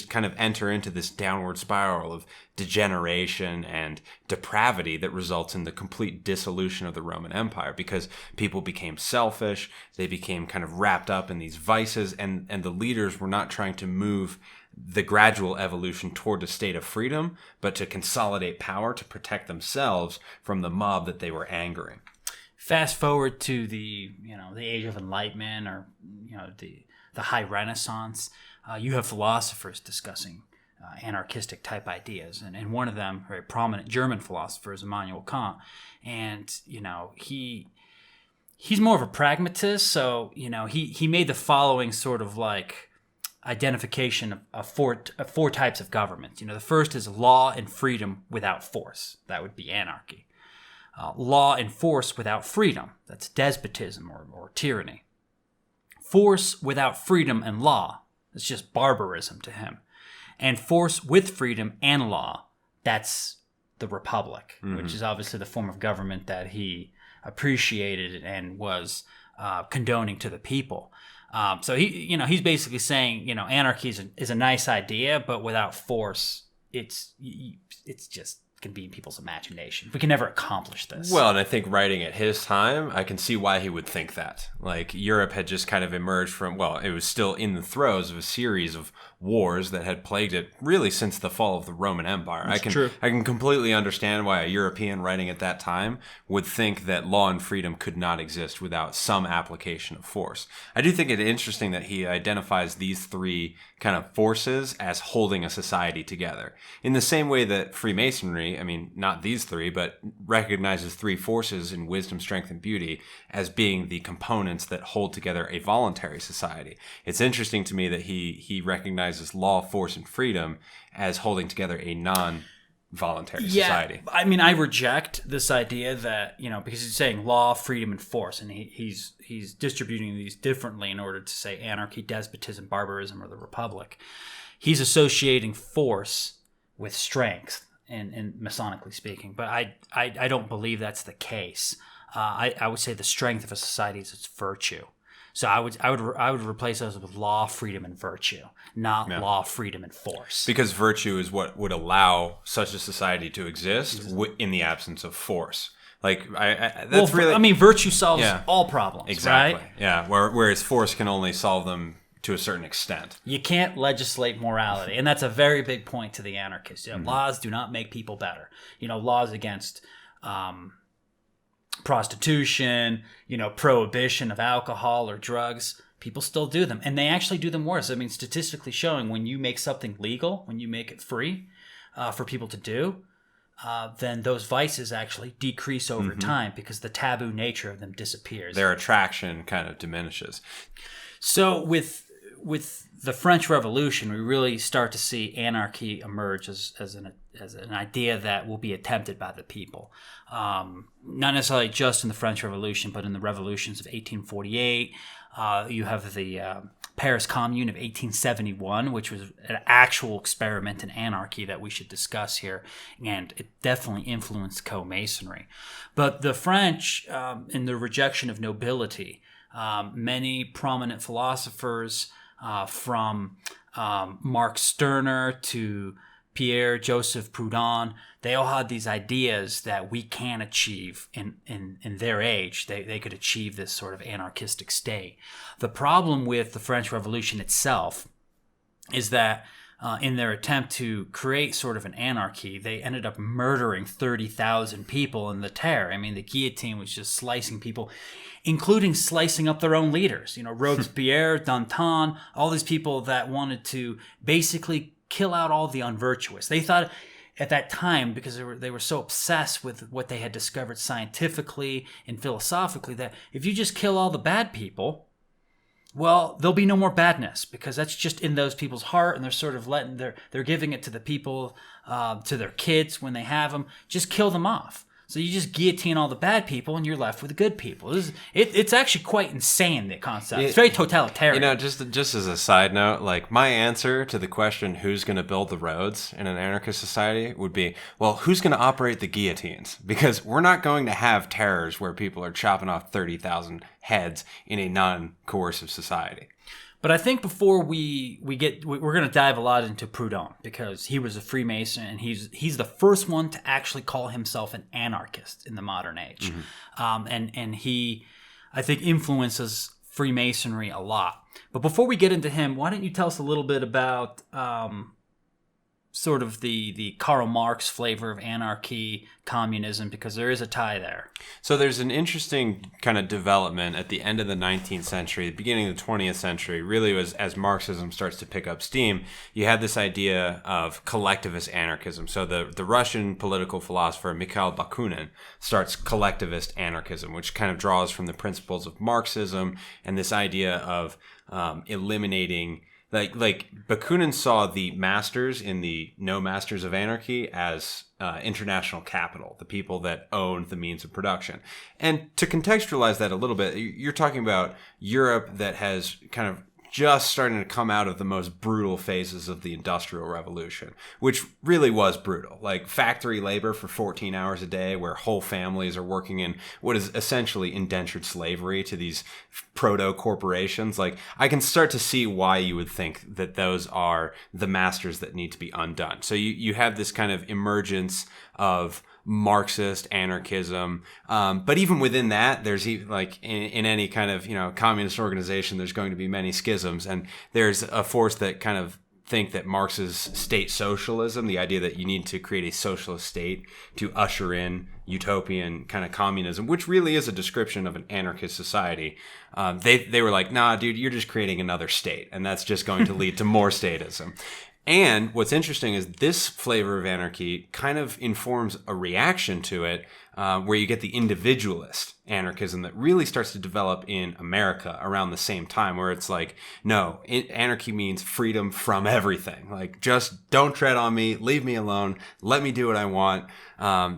kind of enter into this downward spiral of degeneration and depravity that results in the complete dissolution of the Roman Empire, because people became selfish, they became kind of wrapped up in these vices, and the leaders were not trying to move the gradual evolution toward a state of freedom, but to consolidate power to protect themselves from the mob that they were angering. Fast forward to the Age of Enlightenment, or the High Renaissance. You have philosophers discussing anarchistic type ideas, and one of them, a very prominent German philosopher, is Immanuel Kant, and he's more of a pragmatist. So he made the following sort of like identification of four types of government. The first is law and freedom without force. That would be anarchy. Law and force without freedom. That's despotism or tyranny. Force without freedom and law. That's just barbarism to him. And force with freedom and law. That's the republic, which is obviously the form of government that he appreciated and was condoning to the people. So he's basically saying, anarchy is a nice idea, but without force, it's just can be in people's imagination. We can never accomplish this. Well, and I think writing at his time, I can see why he would think that. Like, Europe had just kind of emerged from, it was still in the throes of a series of wars that had plagued it really since the fall of the Roman Empire. I can completely understand why a European writing at that time would think that law and freedom could not exist without some application of force. I do think it interesting that he identifies these three kind of forces as holding a society together. In the same way that Freemasonry, not these three, but recognizes three forces in wisdom, strength, and beauty as being the components that hold together a voluntary society. It's interesting to me that he recognizes law, force, and freedom as holding together a non-voluntary society. I reject this idea that, because he's saying law, freedom, and force, and he's distributing these differently in order to say anarchy, despotism, barbarism, or the republic. He's associating force with strength, and Masonically speaking, but I don't believe that's the case. I would say the strength of a society is its virtue. So I would replace those with law, freedom, and virtue, not law, freedom, and force. Because virtue is what would allow such a society to exist in the absence of force. Like virtue solves all problems. Exactly. Right? Yeah. Whereas force can only solve them to a certain extent. You can't legislate morality, and that's a very big point to the anarchists. Laws do not make people better. Laws against prostitution, prohibition of alcohol or drugs, people still do them, and they actually do them worse. Statistically showing, when you make something legal, when you make it free for people to do, then those vices actually decrease over time because the taboo nature of them disappears. Their attraction kind of diminishes. So with the French Revolution, we really start to see anarchy emerge as an idea that will be attempted by the people. Not necessarily just in the French Revolution, but in the revolutions of 1848. You have the Paris Commune of 1871, which was an actual experiment in anarchy that we should discuss here, and it definitely influenced Co-Masonry. But the French, in the rejection of nobility, many prominent philosophers, from Marx Stirner to Pierre-Joseph Proudhon, they all had these ideas that we can achieve in their age. They could achieve this sort of anarchistic state. The problem with the French Revolution itself is that in their attempt to create sort of an anarchy, they ended up murdering 30,000 people in the Terror. The guillotine was just slicing people, including slicing up their own leaders. Robespierre, Danton, all these people that wanted to basically kill out all the unvirtuous. They thought at that time, because they were so obsessed with what they had discovered scientifically and philosophically, that if you just kill all the bad people, well, there'll be no more badness, because that's just in those people's heart, and they're sort of they're giving it to the people, to their kids when they have them. Just kill them off. So you just guillotine all the bad people, and you're left with the good people. It's actually quite insane, the concept. It's very totalitarian. Just as a side note, like my answer to the question, who's going to build the roads in an anarchist society, would be, well, who's going to operate the guillotines? Because we're not going to have terrors where people are chopping off 30,000 heads in a non-coercive society. But I think before we're going to dive a lot into Proudhon, because he was a Freemason, and he's the first one to actually call himself an anarchist in the modern age. And he, I think, influences Freemasonry a lot. But before we get into him, why don't you tell us a little bit about sort of the Karl Marx flavor of anarchy, communism, because there is a tie there. So there's an interesting kind of development at the end of the 19th century, the beginning of the 20th century, really was as Marxism starts to pick up steam, you had this idea of collectivist anarchism. So the Russian political philosopher Mikhail Bakunin starts collectivist anarchism, which kind of draws from the principles of Marxism and this idea of eliminating. Like Bakunin saw the masters in the no masters of anarchy as international capital, the people that owned the means of production. And to contextualize that a little bit, you're talking about Europe that has kind of just starting to come out of the most brutal phases of the Industrial Revolution, which really was brutal. Like factory labor for 14 hours a day, where whole families are working in what is essentially indentured slavery to these proto-corporations. Like, I can start to see why you would think that those are the masters that need to be undone. So you have this kind of emergence of Marxist anarchism, but even within that, there's like in any kind of communist organization, there's going to be many schisms, and there's a force that kind of think that Marx's state socialism, the idea that you need to create a socialist state to usher in utopian kind of communism, which really is a description of an anarchist society. They were like, nah, dude, you're just creating another state, and that's just going to lead to more statism. And what's interesting is this flavor of anarchy kind of informs a reaction to it, where you get the individualist anarchism that really starts to develop in America around the same time, where it's like, no, anarchy means freedom from everything. Like, just don't tread on me, leave me alone, let me do what I want.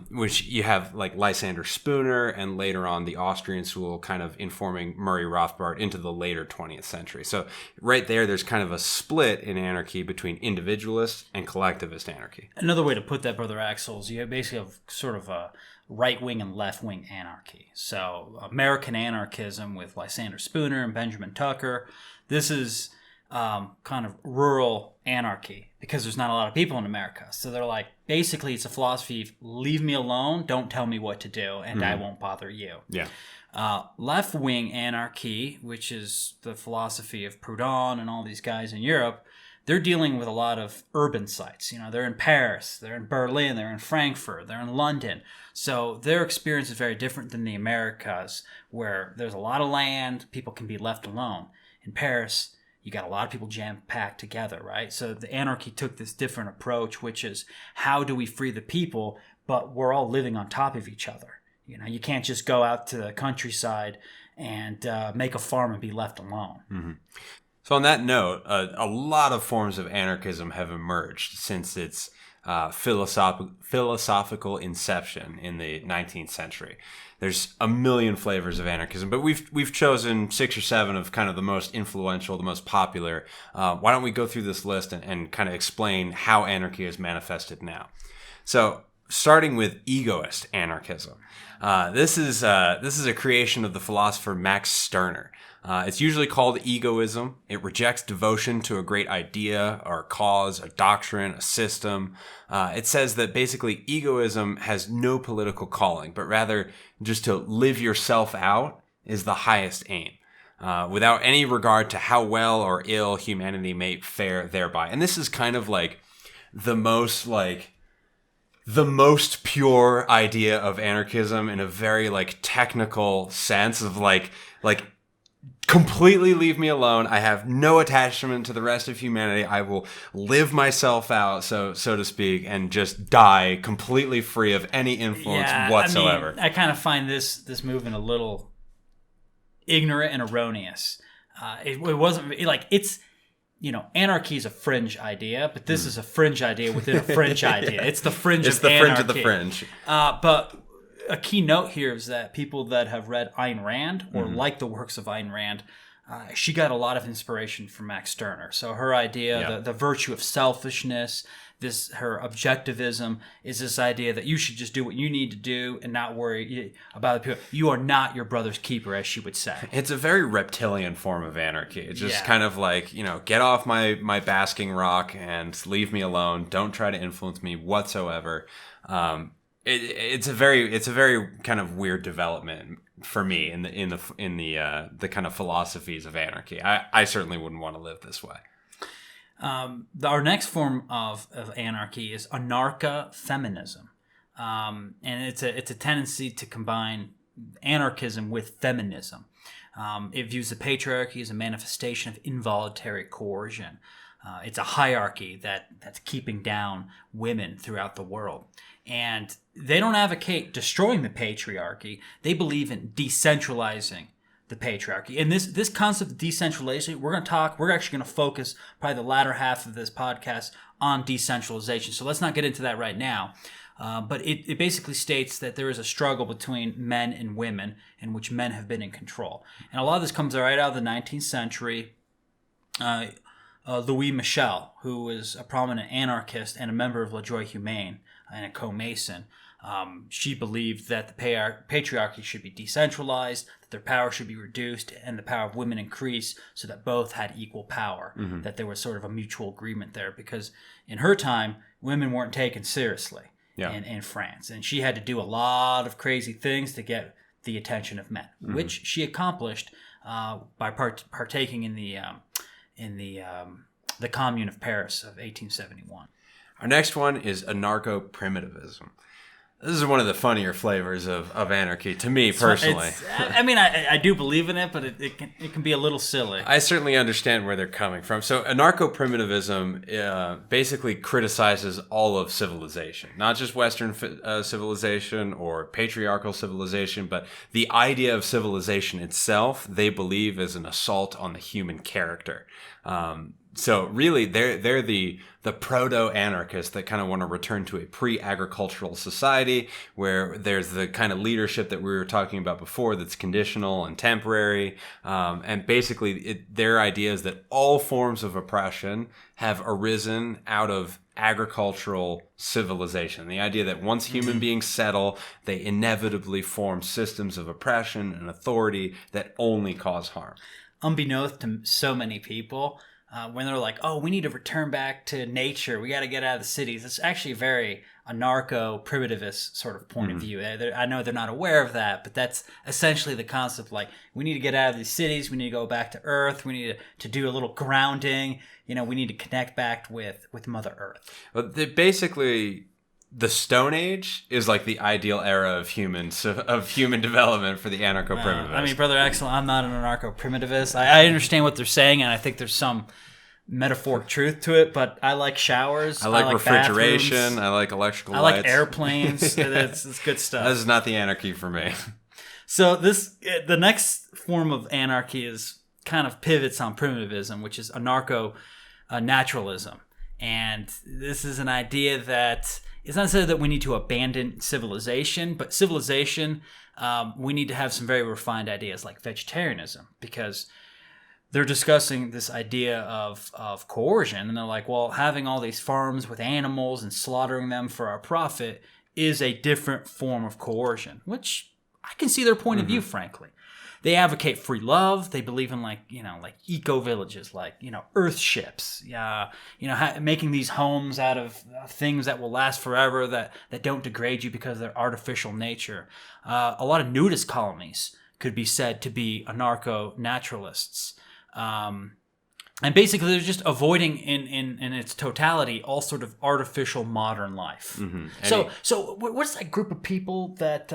Which you have like Lysander Spooner, and later on the Austrian school kind of informing Murray Rothbard into the later 20th century. So right there's kind of a split in anarchy between individualist and collectivist anarchy. Another way to put that, Brother Axel, is you basically have sort of a right-wing and left-wing anarchy. So American anarchism with Lysander Spooner and Benjamin Tucker. This is kind of rural anarchy, because there's not a lot of people in America. So they're like, basically it's a philosophy of leave me alone, don't tell me what to do, and I won't bother you. Yeah. Left-wing anarchy, which is the philosophy of Proudhon and all these guys in Europe, they're dealing with a lot of urban sites. They're in Paris, they're in Berlin, they're in Frankfurt, they're in London. So their experience is very different than the Americas, where there's a lot of land, people can be left alone. In Paris, you got a lot of people jam-packed together, right? So the anarchy took this different approach, which is, how do we free the people, but we're all living on top of each other. You can't just go out to the countryside and make a farm and be left alone. Mm-hmm. So on that note, a lot of forms of anarchism have emerged since its philosophical inception in the 19th century. There's a million flavors of anarchism, but we've chosen 6 or 7 of kind of the most influential, the most popular. Why don't we go through this list and kind of explain how anarchy is manifested now? So, starting with egoist anarchism. This is a creation of the philosopher Max Stirner. It's usually called egoism. It rejects devotion to a great idea or a cause, a doctrine, a system. It says that basically egoism has no political calling, but rather just to live yourself out is the highest aim, without any regard to how well or ill humanity may fare thereby. And this is kind of like the most pure idea of anarchism in a very like technical sense of like completely leave me alone. I have no attachment to the rest of humanity. I will live myself out, so to speak, and just die completely free of any influence whatsoever. I kind of find this movement a little ignorant and erroneous. It wasn't like it's. Anarchy is a fringe idea, but this is a fringe idea within a fringe idea. It's the fringe it's of the anarchy. Fringe of the fringe. But a key note here is that people that have read Ayn Rand or like the works of Ayn Rand, she got a lot of inspiration from Max Stirner. So her idea, the virtue of selfishness, her objectivism, is this idea that you should just do what you need to do and not worry about the people. You are not your brother's keeper, as she would say. It's a very reptilian form of anarchy. It's just kind of like, get off my basking rock and leave me alone. Don't try to influence me whatsoever. It's a very kind of weird development for me in the kind of philosophies of anarchy. I certainly wouldn't want to live this way. Our next form of anarchy is anarcho-feminism, and it's a tendency to combine anarchism with feminism. It views the patriarchy as a manifestation of involuntary coercion. It's a hierarchy that's keeping down women throughout the world. And they don't advocate destroying the patriarchy. They believe in decentralizing the patriarchy. And this concept of decentralization, we're actually going to focus probably the latter half of this podcast on decentralization. So let's not get into that right now. But it basically states that there is a struggle between men and women in which men have been in control. And a lot of this comes right out of the 19th century. Louis Michel, who was a prominent anarchist and a member of La Joie Humaine and a Co-Mason, she believed that the patriarchy should be decentralized, that their power should be reduced, and the power of women increase so that both had equal power, that there was sort of a mutual agreement there. Because in her time, women weren't taken seriously in France. And she had to do a lot of crazy things to get the attention of men, which she accomplished by partaking in the Commune of Paris of 1871. Our next one is Narco Primitivism. This is one of the funnier flavors of anarchy to me personally. I do believe in it, but it can be a little silly. I certainly understand where they're coming from. So Narco Primitivism basically criticizes all of civilization, not just Western civilization or patriarchal civilization, but the idea of civilization itself. They believe is an assault on the human character. So really, they're the proto-anarchists that kind of want to return to a pre-agricultural society where there's the kind of leadership that we were talking about before that's conditional and temporary. And basically, their idea is that all forms of oppression have arisen out of agricultural civilization. The idea that once human beings settle, they inevitably form systems of oppression and authority that only cause harm. Unbeknownst to so many people, when they're like, oh, we need to return back to nature, we got to get out of the cities. It's actually a very anarcho-primitivist sort of point of view. I know they're not aware of that, but that's essentially the concept. Like, we need to get out of these cities, we need to go back to Earth, we need to do a little grounding, we need to connect back with Mother Earth. Well, basically, the Stone Age is like the ideal era of human development for the anarcho-primitivist. I mean, Brother Axel, I'm not an anarcho-primitivist. I understand what they're saying, and I think there's some metaphoric truth to it, but I like showers. I like refrigeration. Bathrooms. I like electrical lights. I like airplanes. It's good stuff. This is not the anarchy for me. So the next form of anarchy is kind of pivots on primitivism, which is anarcho-naturalism. And this is an idea that it's not necessarily that we need to abandon civilization, but civilization, we need to have some very refined ideas like vegetarianism, because they're discussing this idea of coercion, and they're like, well, having all these farms with animals and slaughtering them for our profit is a different form of coercion, which I can see their point of view, frankly. They advocate free love. They believe in like eco villages, like earth ships. Making these homes out of things that will last forever, that don't degrade you because of their artificial nature. A lot of nudist colonies could be said to be anarcho-naturalists. And basically, they're just avoiding in its totality all sort of artificial modern life. So what's that group of people that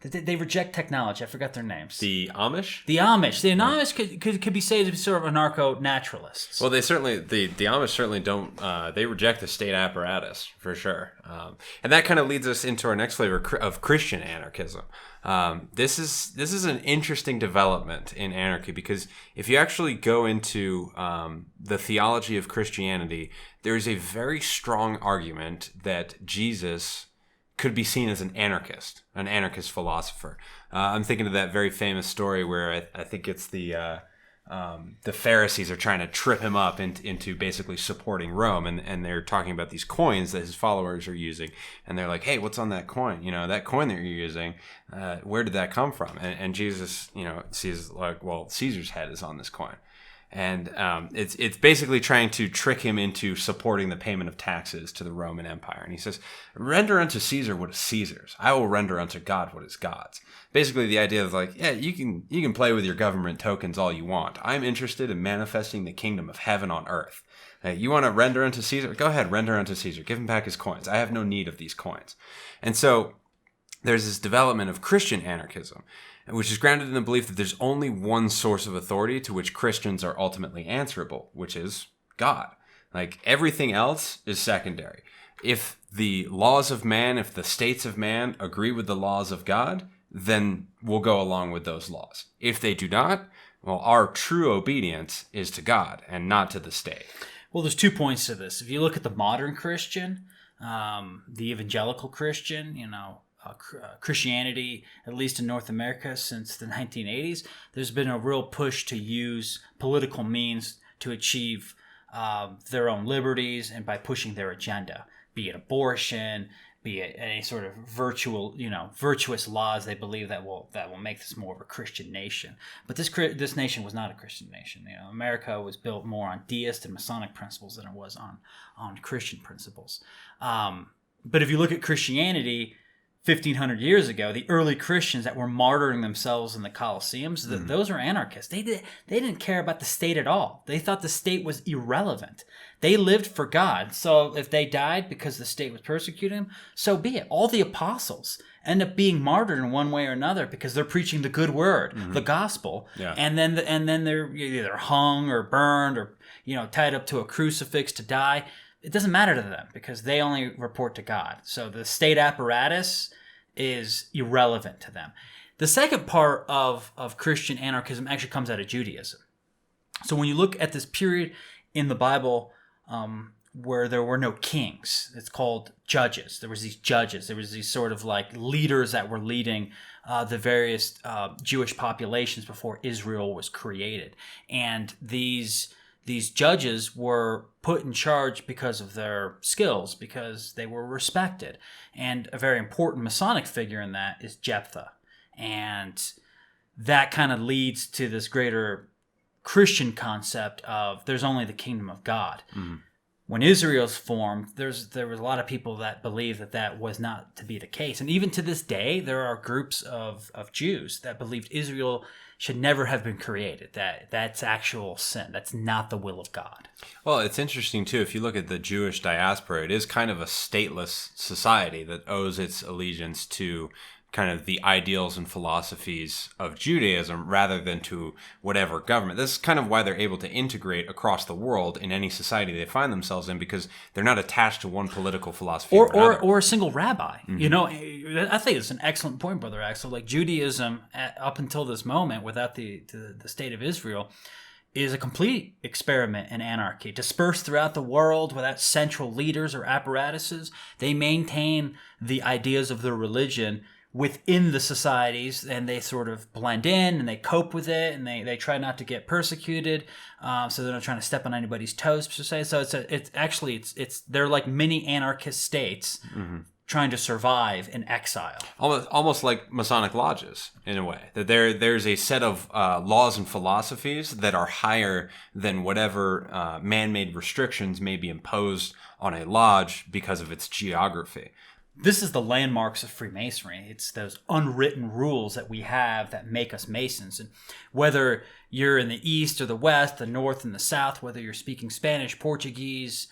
they reject technology? I forgot their names. The Amish? The Amish could be said to be sort of anarcho-naturalists. Well, they certainly the Amish certainly don't. They reject the state apparatus for sure, and that kind of leads us into our next flavor of Christian anarchism. This is an interesting development in anarchy, because if you actually go into the theology of Christianity, there is a very strong argument that Jesus could be seen as an anarchist philosopher. I'm thinking of that very famous story where I think it's the Pharisees are trying to trip him up into basically supporting Rome, and they're talking about these coins that his followers are using, and they're like, hey, what's on that coin? That coin that you're using, where did that come from? And Jesus, sees like, well, Caesar's head is on this coin. And it's basically trying to trick him into supporting the payment of taxes to the Roman Empire. And he says, render unto Caesar what is Caesar's. I will render unto God what is God's. Basically the idea of like, yeah, you can play with your government tokens all you want. I'm interested in manifesting the kingdom of heaven on earth. Hey, you want to render unto Caesar? Go ahead, render unto Caesar. Give him back his coins. I have no need of these coins. And so there's this development of Christian anarchism, which is grounded in the belief that there's only one source of authority to which Christians are ultimately answerable, which is God. Like everything else is secondary. If the laws of man, if the states of man agree with the laws of God, then we'll go along with those laws. If they do not, well, our true obedience is to God and not to the state. Well, there's 2 points to this. If you look at the modern Christian, the evangelical Christian, Christianity, at least in North America since the 1980s, there's been a real push to use political means to achieve their own liberties and by pushing their agenda, be it abortion, be it any sort of virtuous laws they believe that will make this more of a Christian nation. But this nation was not a Christian nation. America was built more on deist and Masonic principles than it was on Christian principles. But if you look at Christianity 1,500 years ago, the early Christians that were martyring themselves in the Colosseums, those are anarchists. They didn't care about the state at all. They thought the state was irrelevant. They lived for God. So if they died because the state was persecuting them, so be it. All the apostles end up being martyred in one way or another because they're preaching the good word, the gospel, and then they're either hung or burned or tied up to a crucifix to die. It doesn't matter to them because they only report to God. So the state apparatus is irrelevant to them. The second part of Christian anarchism actually comes out of Judaism. So when you look at this period in the Bible where there were no kings, it's called judges. There was these judges. There was these sort of like leaders that were leading the various Jewish populations before Israel was created. And these judges were put in charge because of their skills, because they were respected. And a very important Masonic figure in that is Jephthah. And that kind of leads to this greater Christian concept of there's only the kingdom of God. Mm-hmm. When Israel's formed, there was a lot of people that believed that was not to be the case. And even to this day, there are groups of Jews that believed Israel should never have been created. That's actual sin. That's not the will of God. Well, it's interesting, too. If you look at the Jewish diaspora, it is kind of a stateless society that owes its allegiance to kind of the ideals and philosophies of Judaism rather than to whatever government. This is kind of why they're able to integrate across the world in any society they find themselves in, because they're not attached to one political philosophy or a single rabbi. Mm-hmm. I think it's an excellent point, Brother Axel. Like Judaism, up until this moment, without the state of Israel, is a complete experiment in anarchy, dispersed throughout the world without central leaders or apparatuses. They maintain the ideas of their religion within the societies, and they sort of blend in and they cope with it, and they try not to get persecuted, so they're not trying to step on anybody's toes per se. So they're like mini anarchist states trying to survive in exile, almost like Masonic lodges in a way. That there's a set of laws and philosophies that are higher than whatever man-made restrictions may be imposed on a lodge because of its geography. This is the landmarks of Freemasonry. It's those unwritten rules that we have that make us Masons. And whether you're in the East or the West, the North and the South, whether you're speaking Spanish, Portuguese,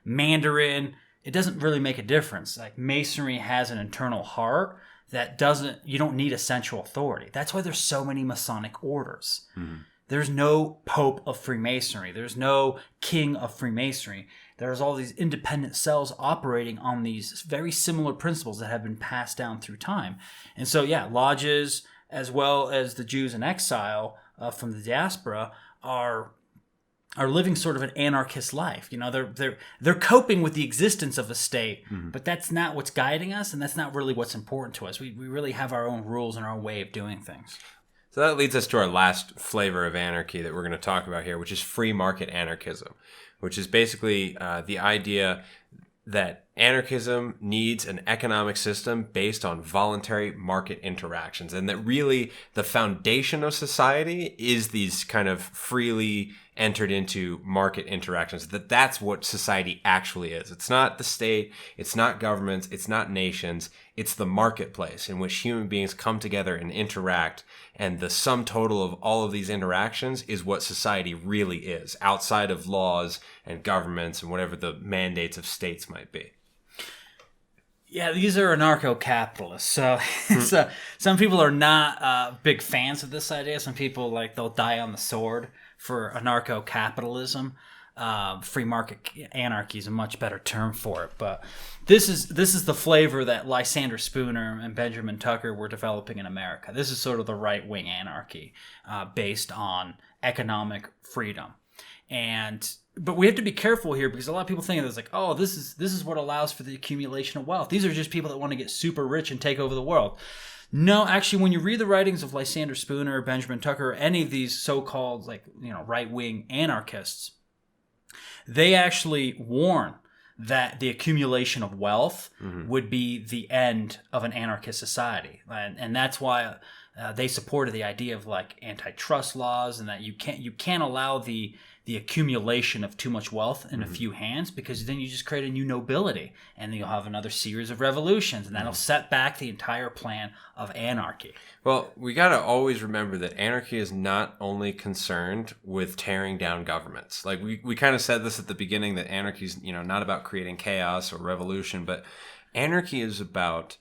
Mandarin, it doesn't really make a difference. Like Masonry has an internal heart that you don't need a central authority. That's why there's so many Masonic orders. Mm-hmm. There's no Pope of Freemasonry. There's no King of Freemasonry. There's all these independent cells operating on these very similar principles that have been passed down through time. And so, lodges, as well as the Jews in exile from the diaspora, are are living sort of an anarchist life. You know, they're coping with the existence of a state, but that's not what's guiding us, and that's not really what's important to us. We really have our own rules and our own way of doing things. So that leads us to our last flavor of anarchy that we're going to talk about here, which is free market anarchism, which is basically the idea that anarchism needs an economic system based on voluntary market interactions, and that really the foundation of society is these kind of freely entered into market interactions, that's what society actually is. It's not the state, it's not governments, it's not nations, it's the marketplace in which human beings come together and interact, and the sum total of all of these interactions is what society really is, outside of laws and governments and whatever the mandates of states might be. Yeah, these are anarcho-capitalists. So, some people are not big fans of this idea. Some people, they'll die on the sword for anarcho-capitalism. Free market anarchy is a much better term for it. But this is the flavor that Lysander Spooner and Benjamin Tucker were developing in America. This is sort of the right-wing anarchy based on economic freedom. But we have to be careful here, because a lot of people think of this like, oh, this is what allows for the accumulation of wealth. These are just people that want to get super rich and take over the world. No, actually, when you read the writings of Lysander Spooner, Benjamin Tucker, or any of these so-called right-wing anarchists, they actually warn that the accumulation of wealth would be the end of an anarchist society, and that's why they supported the idea of antitrust laws, and that you can't allow the accumulation of too much wealth in a few hands, because then you just create a new nobility, and then you'll have another series of revolutions, and that'll set back the entire plan of anarchy. Well, we got to always remember that anarchy is not only concerned with tearing down governments. We kind of said this at the beginning, that anarchy is not about creating chaos or revolution, but anarchy is about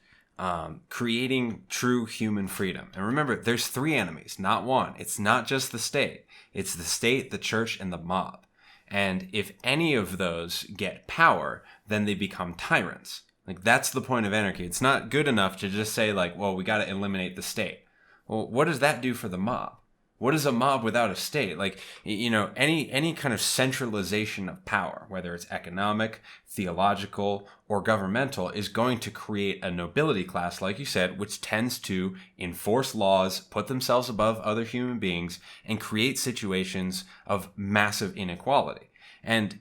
creating true human freedom. And remember, there's three enemies, not one. It's not just the state. It's the state, the church, and the mob. And if any of those get power, then they become tyrants. That's the point of anarchy. It's not good enough to just say well, we got to eliminate the state. Well, what does that do for the mob? What is a mob without a state? Any kind of centralization of power, whether it's economic, theological, or governmental, is going to create a nobility class, like you said, which tends to enforce laws, put themselves above other human beings, and create situations of massive inequality. And,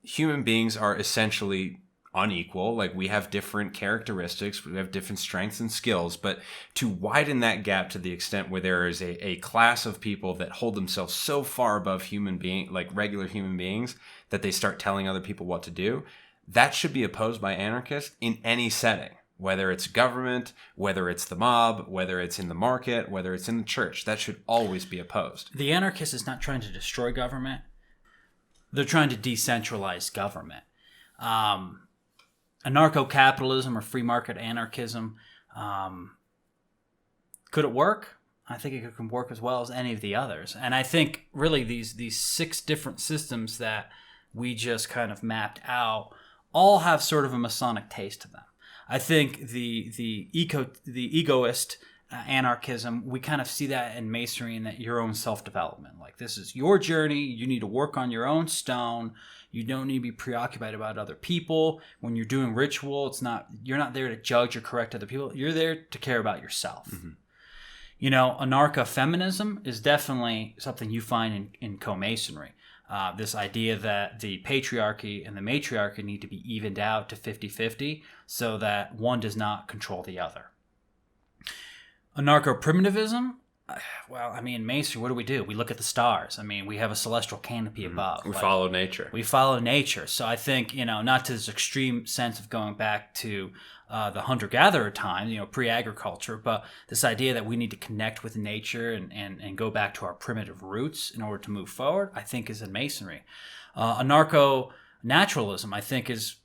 human beings are essentially unequal. We have different characteristics, we have different strengths and skills, but to widen that gap to the extent where there is a class of people that hold themselves so far above regular human beings, that they start telling other people what to do, that should be opposed by anarchists in any setting, whether it's government, whether it's the mob, whether it's in the market, whether it's in the church. That should always be opposed. The anarchist is not trying to destroy government. They're trying to decentralize government. Anarcho-capitalism or free market anarchism, could it work? I think it can work as well as any of the others. And I think really these 6 different systems that we just kind of mapped out all have sort of a Masonic taste to them. I think the egoist anarchism, we kind of see that in Masonry, and that your own self-development. This is your journey. You need to work on your own stone. You don't need to be preoccupied about other people. When you're doing ritual, you're not there to judge or correct other people. You're there to care about yourself. Anarcho-feminism is definitely something you find in Co-Masonry. This idea that the patriarchy and the matriarchy need to be evened out to 50-50 so that one does not control the other. Narco Primitivism, in Masonry, what do? We look at the stars. We have a celestial canopy above. We follow nature. We follow nature. So I think, not to this extreme sense of going back to the hunter-gatherer time, pre-agriculture, but this idea that we need to connect with nature and go back to our primitive roots in order to move forward, I think is in Masonry. Anarcho-naturalism, I think, is...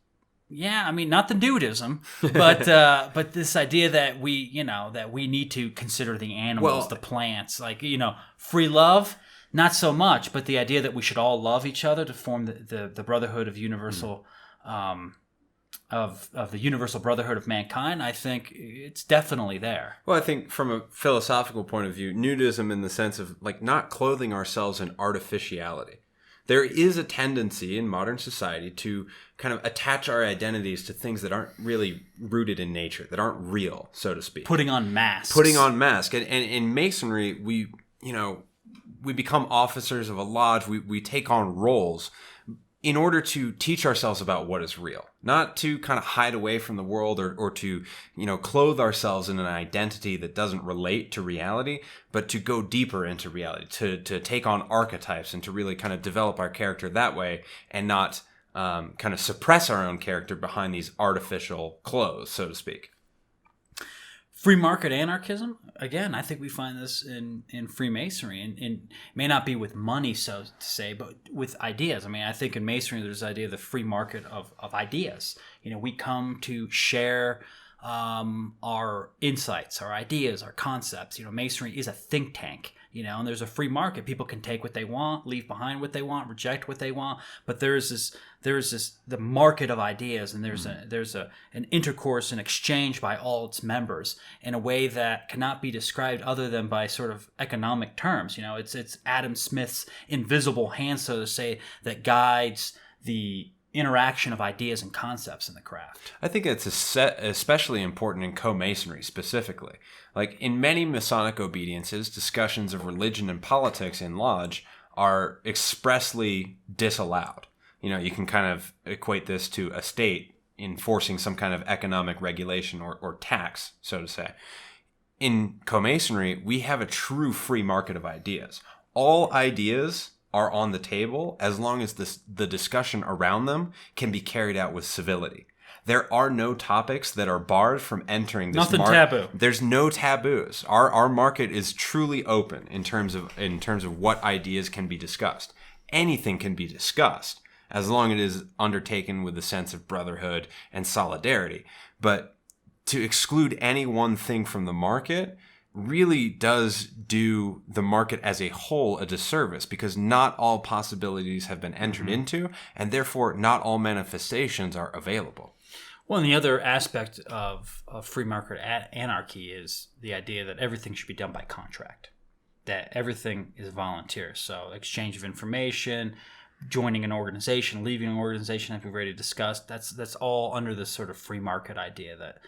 not the nudism, but this idea that we need to consider the animals, the plants, free love, not so much, but the idea that we should all love each other to form the brotherhood of universal, of the universal brotherhood of mankind. I think it's definitely there. Well, I think from a philosophical point of view, nudism in the sense of not clothing ourselves in artificiality. there is a tendency in modern society to kind of attach our identities to things that aren't really rooted in nature, that aren't real, so to speak. Putting on masks. And in Masonry, we become officers of a lodge. We take on roles in order to teach ourselves about what is real, not to kind of hide away from the world or to, clothe ourselves in an identity that doesn't relate to reality, but to go deeper into reality, to take on archetypes and to really kind of develop our character that way and not kind of suppress our own character behind these artificial clothes, so to speak. Free market anarchism, again, I think we find this in Freemasonry, and it may not be with money, so to say, but with ideas. I mean, I think in Masonry there's the idea of the free market of ideas. We come to share our insights, our ideas, our concepts. Masonry is a think tank. And there's a free market. People can take what they want, leave behind what they want, reject what they want. But there's the market of ideas, and there's an intercourse and exchange by all its members in a way that cannot be described other than by sort of economic terms. It's Adam Smith's invisible hand, so to say, that guides the interaction of ideas and concepts in the craft. I think it's especially important in Co-Masonry specifically. Like in many Masonic obediences, discussions of religion and politics in lodge are expressly disallowed. You can kind of equate this to a state enforcing some kind of economic regulation or tax, so to say. In Co-Masonry, we have a true free market of ideas. All ideas are on the table as long as the discussion around them can be carried out with civility. There are no topics that are barred from entering this market. Nothing taboo. There's no taboos. Our market is truly open in terms of what ideas can be discussed. Anything can be discussed as long as it is undertaken with a sense of brotherhood and solidarity. But to exclude any one thing from the market really does do the market as a whole a disservice, because not all possibilities have been entered into, and therefore not all manifestations are available. Well, and the other aspect of free market anarchy is the idea that everything should be done by contract, that everything is volunteer. So exchange of information, joining an organization, leaving an organization, as we've already discussed, that's all under this sort of free market idea that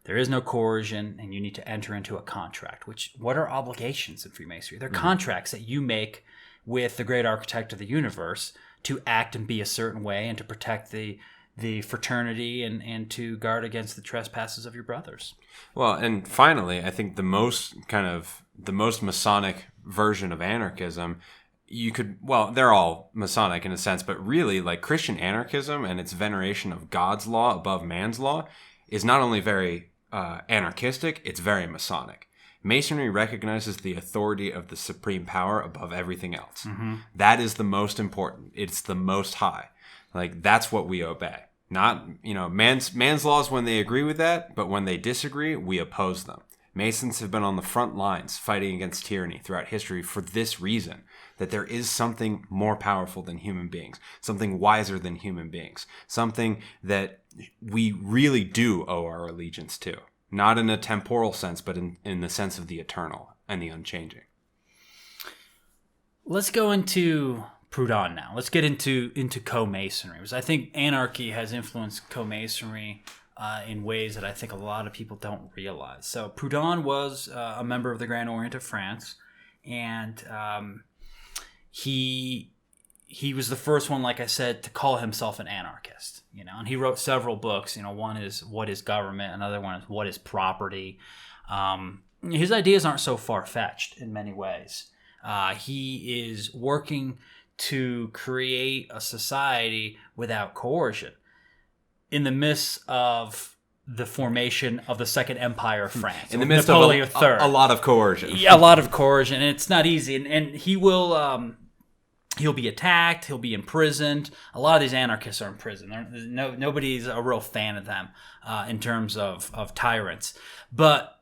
there is no coercion, and you need to enter into a contract. What are obligations in Freemasonry? They're contracts that you make with the great architect of the universe to act and be a certain way and to protect the fraternity and to guard against the trespasses of your brothers. Well, and finally, I think the most Masonic version of anarchism, they're all Masonic in a sense, but really, like Christian anarchism and its veneration of God's law above man's law is not only very anarchistic, it's very Masonic. Masonry recognizes the authority of the supreme power above everything else. Mm-hmm. That is the most important. It's the most high. Like, that's what we obey. Not, man's laws when they agree with that, but when they disagree, we oppose them. Masons have been on the front lines fighting against tyranny throughout history for this reason, that there is something more powerful than human beings, something wiser than human beings, something that we really do owe our allegiance to, not in a temporal sense, but in the sense of the eternal and the unchanging. Let's go into Proudhon now. Let's get into Co-Masonry, because I think anarchy has influenced Co-Masonry in ways that I think a lot of people don't realize. So Proudhon was a member of the Grand Orient of France, and he was the first one, like I said, to call himself an anarchist. And he wrote several books. One is What is Government? Another one is What is Property? His ideas aren't so far-fetched in many ways. He is working to create a society without coercion in the midst of the formation of the Second Empire of France. In the midst Napoleon of a lot of coercion. Yeah, a lot of coercion, and it's not easy. And he will... He'll be attacked. He'll be imprisoned. A lot of these anarchists are in prison. Nobody's a real fan of them in terms of tyrants. But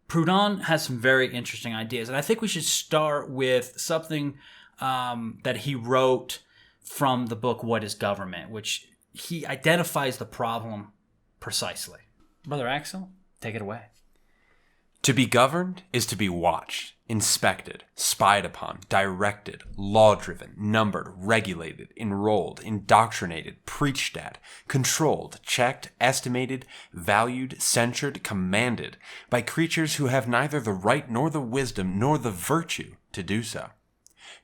Proudhon has some very interesting ideas. And I think we should start with something that he wrote from the book What is Government, which he identifies the problem precisely. Brother Axel, take it away. To be governed is to be watched, inspected, spied upon, directed, law-driven, numbered, regulated, enrolled, indoctrinated, preached at, controlled, checked, estimated, valued, censured, commanded by creatures who have neither the right nor the wisdom nor the virtue to do so.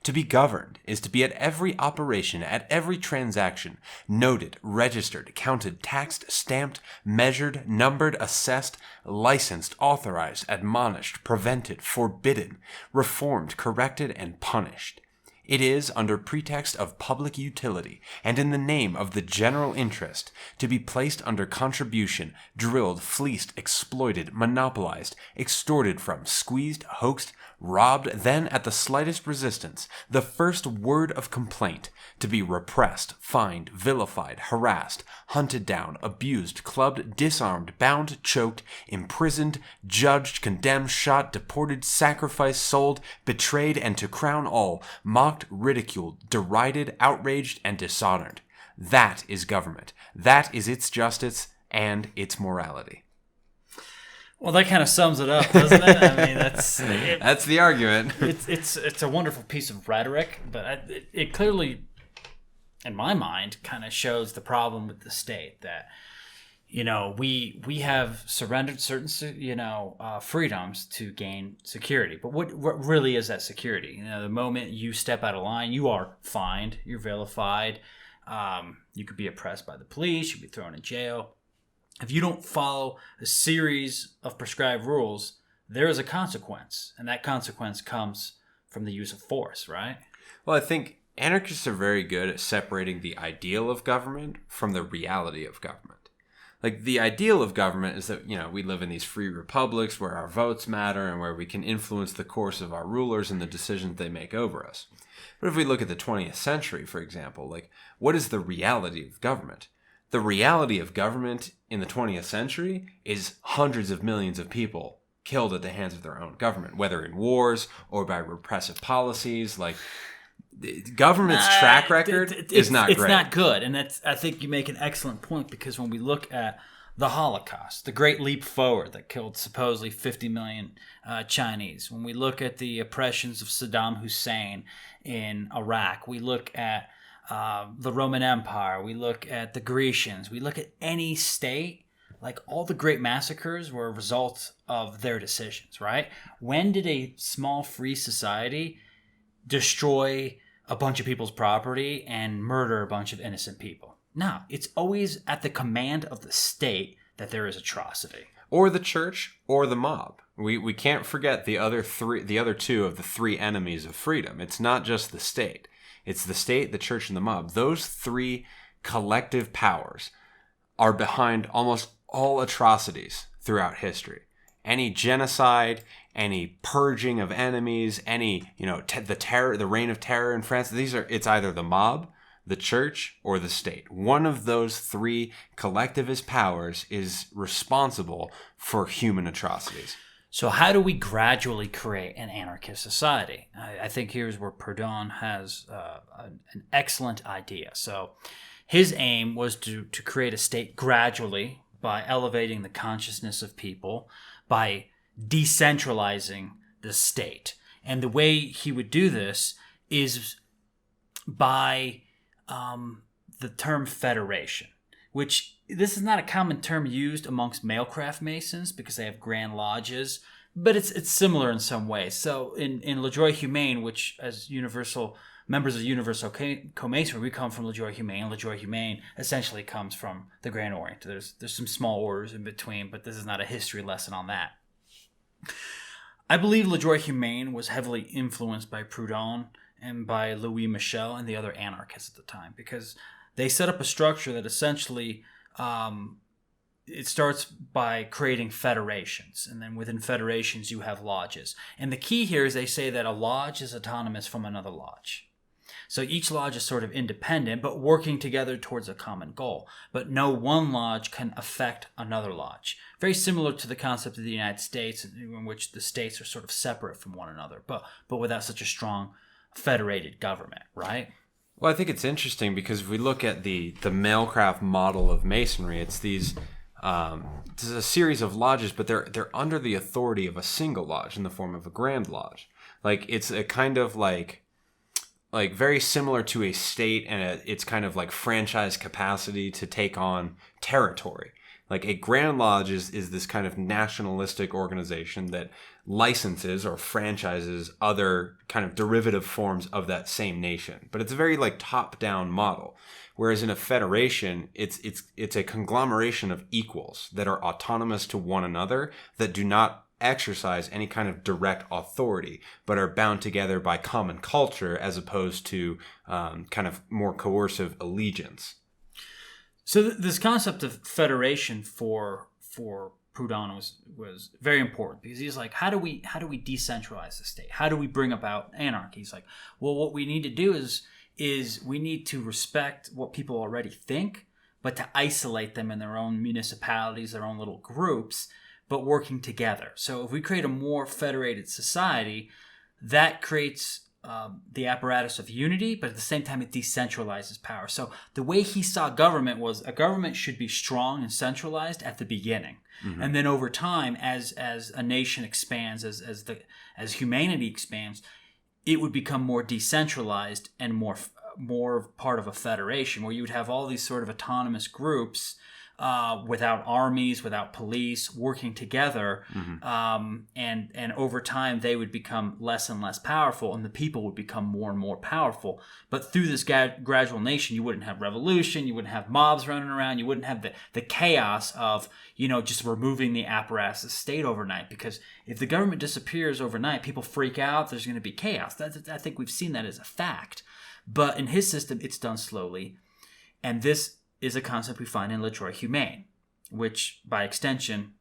To be governed is to be at every operation, at every transaction, noted, registered, counted, taxed, stamped, measured, numbered, assessed, licensed, authorized, admonished, prevented, forbidden, reformed, corrected, and punished. It is, under pretext of public utility, and in the name of the general interest, to be placed under contribution, drilled, fleeced, exploited, monopolized, extorted from, squeezed, hoaxed, robbed, then at the slightest resistance, the first word of complaint, to be repressed, fined, vilified, harassed, hunted down, abused, clubbed, disarmed, bound, choked, imprisoned, judged, condemned, shot, deported, sacrificed, sold, betrayed, and to crown all, mocked, ridiculed, derided, outraged, and dishonored. That is government. That is its justice and its morality. Well, that kind of sums it up, doesn't it? I mean, that's the argument. It's a wonderful piece of rhetoric, but it clearly, in my mind, kind of shows the problem with the state that, we have surrendered certain, freedoms to gain security. But what really is that security? The moment you step out of line, you are fined, you're vilified, you could be oppressed by the police, you'd be thrown in jail. If you don't follow a series of prescribed rules, there is a consequence, and that consequence comes from the use of force, right? Well, I think anarchists are very good at separating the ideal of government from the reality of government. Like, the ideal of government is that, we live in these free republics where our votes matter and where we can influence the course of our rulers and the decisions they make over us. But if we look at the 20th century, for example, what is the reality of government? The reality of government in the 20th century is hundreds of millions of people killed at the hands of their own government, whether in wars or by repressive policies. The government's track record is not great. It's not good. And I think you make an excellent point, because when we look at the Holocaust, the Great Leap Forward that killed supposedly 50 million Chinese, when we look at the oppressions of Saddam Hussein in Iraq, we look at the Roman Empire, we look at the Grecians, we look at any state, all the great massacres were a result of their decisions, right? When did a small free society destroy a bunch of people's property and murder a bunch of innocent people? No, it's always at the command of the state that there is atrocity. Or the church, or the mob. We can't forget the other two of the three enemies of freedom. It's not just the state. It's the state, the church, and the mob. Those three collective powers are behind almost all atrocities throughout history. Any genocide, any purging of enemies, any, the reign of terror in France, it's either the mob, the church, or the state. One of those three collectivist powers is responsible for human atrocities. So how do we gradually create an anarchist society? I think here's where Proudhon has an excellent idea. So his aim was to create a state gradually by elevating the consciousness of people, by decentralizing the state. And the way he would do this is by the term federation, which this is not a common term used amongst male craft masons because they have grand lodges, but it's similar in some ways. So in Le Droit Humain, which as universal members of Universal Co-Masonry, we come from Le Droit Humain. Le Droit Humain essentially comes from the Grand Orient. There's some small orders in between, but this is not a history lesson on that. I believe Le Droit Humain was heavily influenced by Proudhon and by Louis Michel and the other anarchists at the time, because they set up a structure that essentially it starts by creating federations, and then within federations you have lodges. And the key here is they say that a lodge is autonomous from another lodge. So each lodge is sort of independent, but working together towards a common goal. But no one lodge can affect another lodge. Very similar to the concept of the United States, in which the states are sort of separate from one another, but without such a strong federated government, right? Well, I think it's interesting because if we look at the Mailcraft model of Masonry, it's these There's a series of lodges, but they're under the authority of a single lodge in the form of a grand lodge. Like it's a kind of like very similar to a state, and it's kind of like franchise capacity to take on territory. Like a grand lodge is this kind of nationalistic organization that licenses or franchises other kind of derivative forms of that same nation. But it's a very like top-down model. Whereas in a federation, it's a conglomeration of equals that are autonomous to one another, that do not exercise any kind of direct authority, but are bound together by common culture as opposed to kind of more coercive allegiance. So this concept of federation for Proudhon was very important, because he's like, how do we decentralize the state? How do we bring about anarchy? He's like, well, what we need to do is we need to respect what people already think, but to isolate them in their own municipalities, their own little groups, but working together. So if we create a more federated society, that creates the apparatus of unity, but at the same time it decentralizes power. So the way he saw government was a government should be strong and centralized at the beginning. Mm-hmm. And then over time, as a nation expands, as humanity expands, it would become more decentralized and more part of a federation, where you would have all these sort of autonomous groups without armies, without police, working together, mm-hmm. And over time they would become less and less powerful, and the people would become more and more powerful. But through this gradual nation, you wouldn't have revolution, you wouldn't have mobs running around, you wouldn't have the chaos of just removing the apparatus of state overnight. Because if the government disappears overnight, people freak out. There's going to be chaos. I think we've seen that as a fact. But in his system, it's done slowly, and this is a concept we find in Le Droit Humain, which, by extension,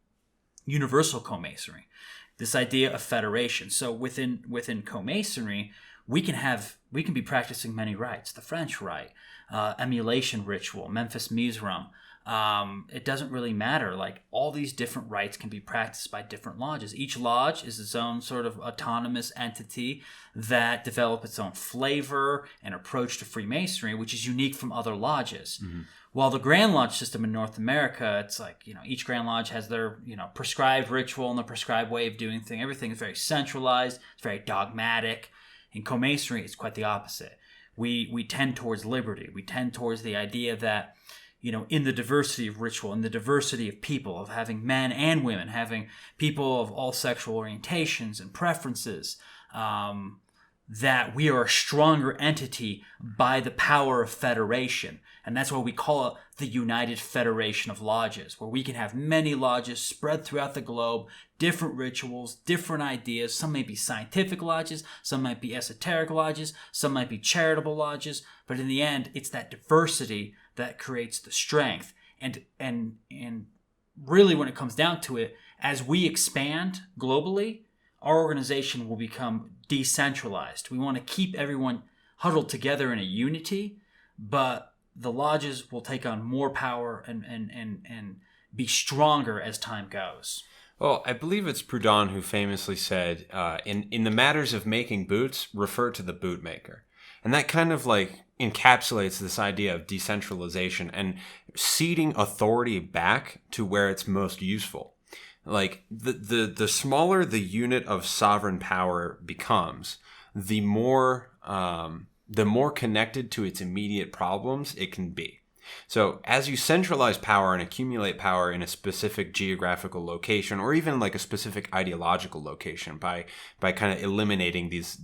universal Co-Masonry. This idea of federation. So within Co-Masonry, we can be practicing many rites: the French rite, emulation ritual, Memphis Mizram. It doesn't really matter. Like, all these different rites can be practiced by different lodges. Each lodge is its own sort of autonomous entity that develop its own flavor and approach to Freemasonry, which is unique from other lodges. Mm-hmm. While the Grand Lodge system in North America, it's like, each Grand Lodge has their, prescribed ritual and the prescribed way of doing things. Everything is very centralized. It's very dogmatic. In Co-Masonry, it's quite the opposite. We tend towards liberty. We tend towards the idea that, in the diversity of ritual, in the diversity of people, of having men and women, having people of all sexual orientations and preferences, that we are a stronger entity by the power of federation. And that's why we call it the United Federation of Lodges, where we can have many lodges spread throughout the globe, different rituals, different ideas. Some may be scientific lodges, some might be esoteric lodges, some might be charitable lodges, but in the end, it's that diversity that creates the strength. And really, when it comes down to it, as we expand globally, our organization will become decentralized. We want to keep everyone huddled together in a unity, but the lodges will take on more power and be stronger as time goes. Well, I believe it's Proudhon who famously said, in the matters of making boots, refer to the bootmaker. And that kind of like encapsulates this idea of decentralization and ceding authority back to where it's most useful. Like the smaller the unit of sovereign power becomes, the more connected to its immediate problems it can be. So as you centralize power and accumulate power in a specific geographical location, or even like a specific ideological location, by kind of eliminating these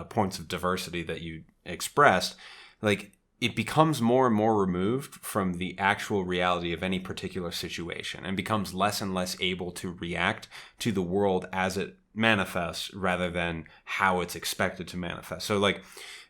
points of diversity that you expressed, like it becomes more and more removed from the actual reality of any particular situation, and becomes less and less able to react to the world as it manifests rather than how it's expected to manifest. So like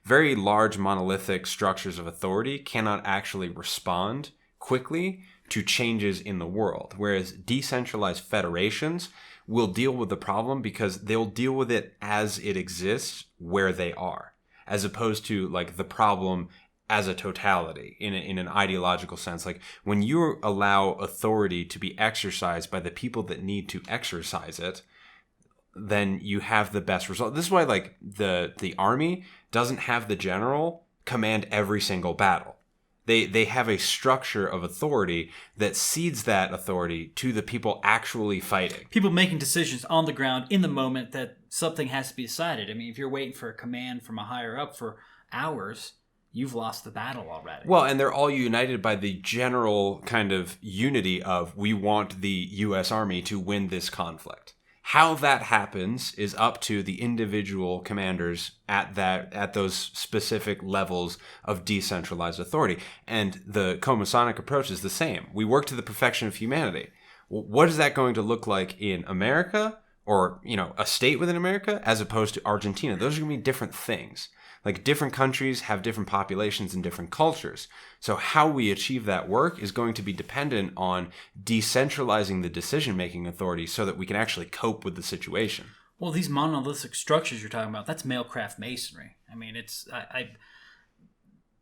very large monolithic structures of authority cannot actually respond quickly to changes in the world, whereas decentralized federations will deal with the problem because they'll deal with it as it exists where they are, as opposed to like the problem as a totality in an ideological sense. Like when you allow authority to be exercised by the people that need to exercise it, then you have the best result. This is why like the army doesn't have the general command every single battle. They have a structure of authority that cedes that authority to the people actually fighting. People making decisions on the ground in the moment that something has to be decided. I mean, if you're waiting for a command from a higher up for hours, you've lost the battle already. Well, and they're all united by the general kind of unity of we want the U.S. Army to win this conflict. How that happens is up to the individual commanders at those specific levels of decentralized authority. And the Co-Masonic approach is the same. We work to the perfection of humanity. What is that going to look like in America or, a state within America as opposed to Argentina? Those are going to be different things. Like different countries have different populations and different cultures. So how we achieve that work is going to be dependent on decentralizing the decision-making authority so that we can actually cope with the situation. Well, these monolithic structures you're talking about, that's mailcraft masonry. I mean,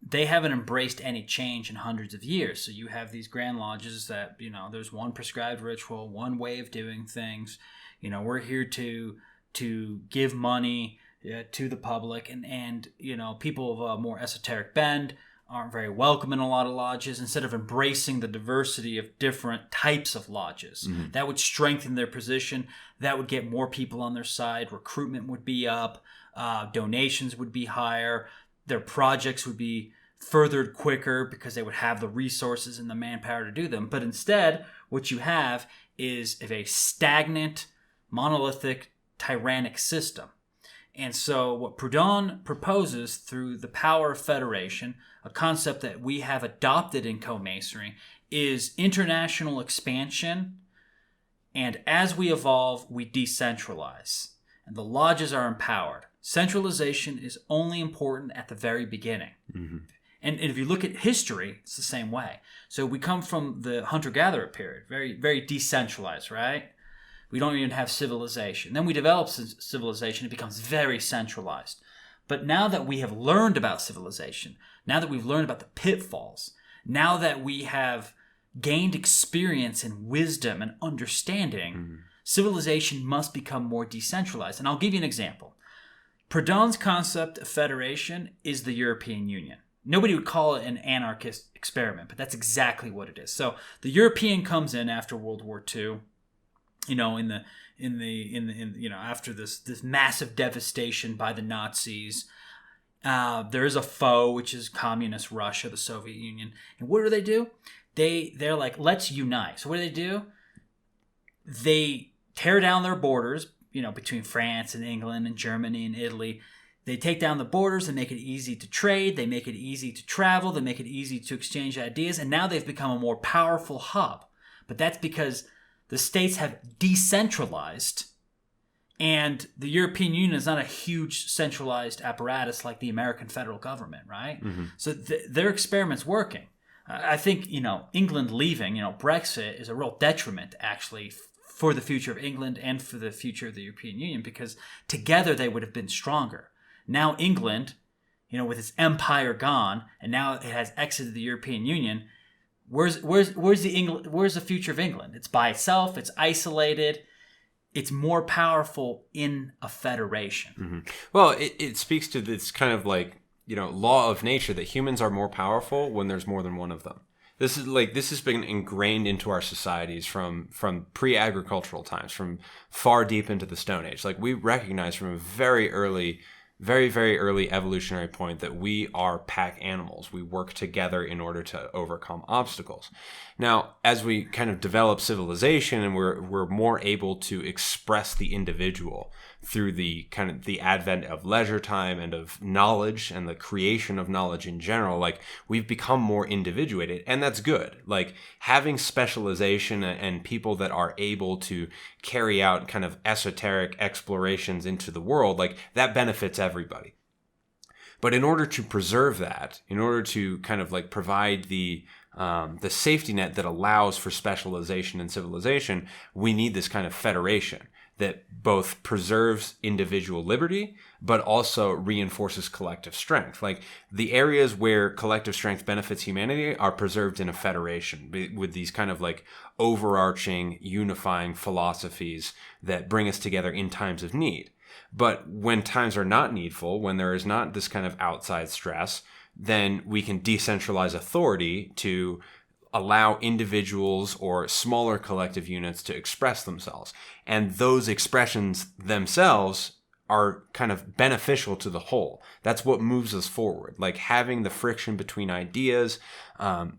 they haven't embraced any change in hundreds of years. So you have these grand lodges that, there's one prescribed ritual, one way of doing things. We're here to give money to the public, and people of a more esoteric bend aren't very welcome in a lot of lodges. Instead of embracing the diversity of different types of lodges, that would strengthen their position. That would get more people on their side. Recruitment would be up. Donations would be higher. Their projects would be furthered quicker because they would have the resources and the manpower to do them. But instead, what you have is a stagnant, monolithic, tyrannic system. And so what Proudhon proposes through the power of federation, a concept that we have adopted in Co-Masonry, is international expansion. And as we evolve, we decentralize. And the lodges are empowered. Centralization is only important at the very beginning. Mm-hmm. And if you look at history, it's the same way. So we come from the hunter-gatherer period, very, very decentralized, right? We don't even have civilization. Then we develop civilization. It becomes very centralized. But now that we have learned about civilization, now that we've learned about the pitfalls, now that we have gained experience and wisdom and understanding, civilization must become more decentralized. And I'll give you an example. Proudhon's concept of federation is the European Union. Nobody would call it an anarchist experiment, but that's exactly what it is. So the European comes in after World War II. After this massive devastation by the Nazis, there is a foe, which is communist Russia, the Soviet Union. And what do? They're like, let's unite. So what do? They tear down their borders, between France and England and Germany and Italy. They take down the borders and make it easy to trade. They make it easy to travel. They make it easy to exchange ideas. And now they've become a more powerful hub. But that's because the states have decentralized, and the European Union is not a huge centralized apparatus like the American federal government, right? Mm-hmm. So their experiment's working. I think, England leaving, Brexit is a real detriment, actually, for the future of England and for the future of the European Union, because together they would have been stronger. Now England, with its empire gone, and now it has exited the European Union. Where's the future of England? It's by itself. It's isolated. It's more powerful in a federation. Mm-hmm. Well, it speaks to this kind of law of nature that humans are more powerful when there's more than one of them. This has been ingrained into our societies from pre-agricultural times, from far deep into the Stone Age. We recognize from a very, very early evolutionary point that we are pack animals. We work together in order to overcome obstacles. Now, as we kind of develop civilization and we're more able to express the individual through the kind of the advent of leisure time and of knowledge and the creation of knowledge in general, we've become more individuated, and that's good. Having specialization and people that are able to carry out kind of esoteric explorations into the world, that benefits everybody. But in order to preserve that, in order to kind of provide the safety net that allows for specialization and civilization, we need this kind of federation that both preserves individual liberty, but also reinforces collective strength. The areas where collective strength benefits humanity are preserved in a federation with these kind of overarching, unifying philosophies that bring us together in times of need. But when times are not needful, when there is not this kind of outside stress, then we can decentralize authority to allow individuals or smaller collective units to express themselves. And those expressions themselves are kind of beneficial to the whole. That's what moves us forward. Like having the friction between ideas,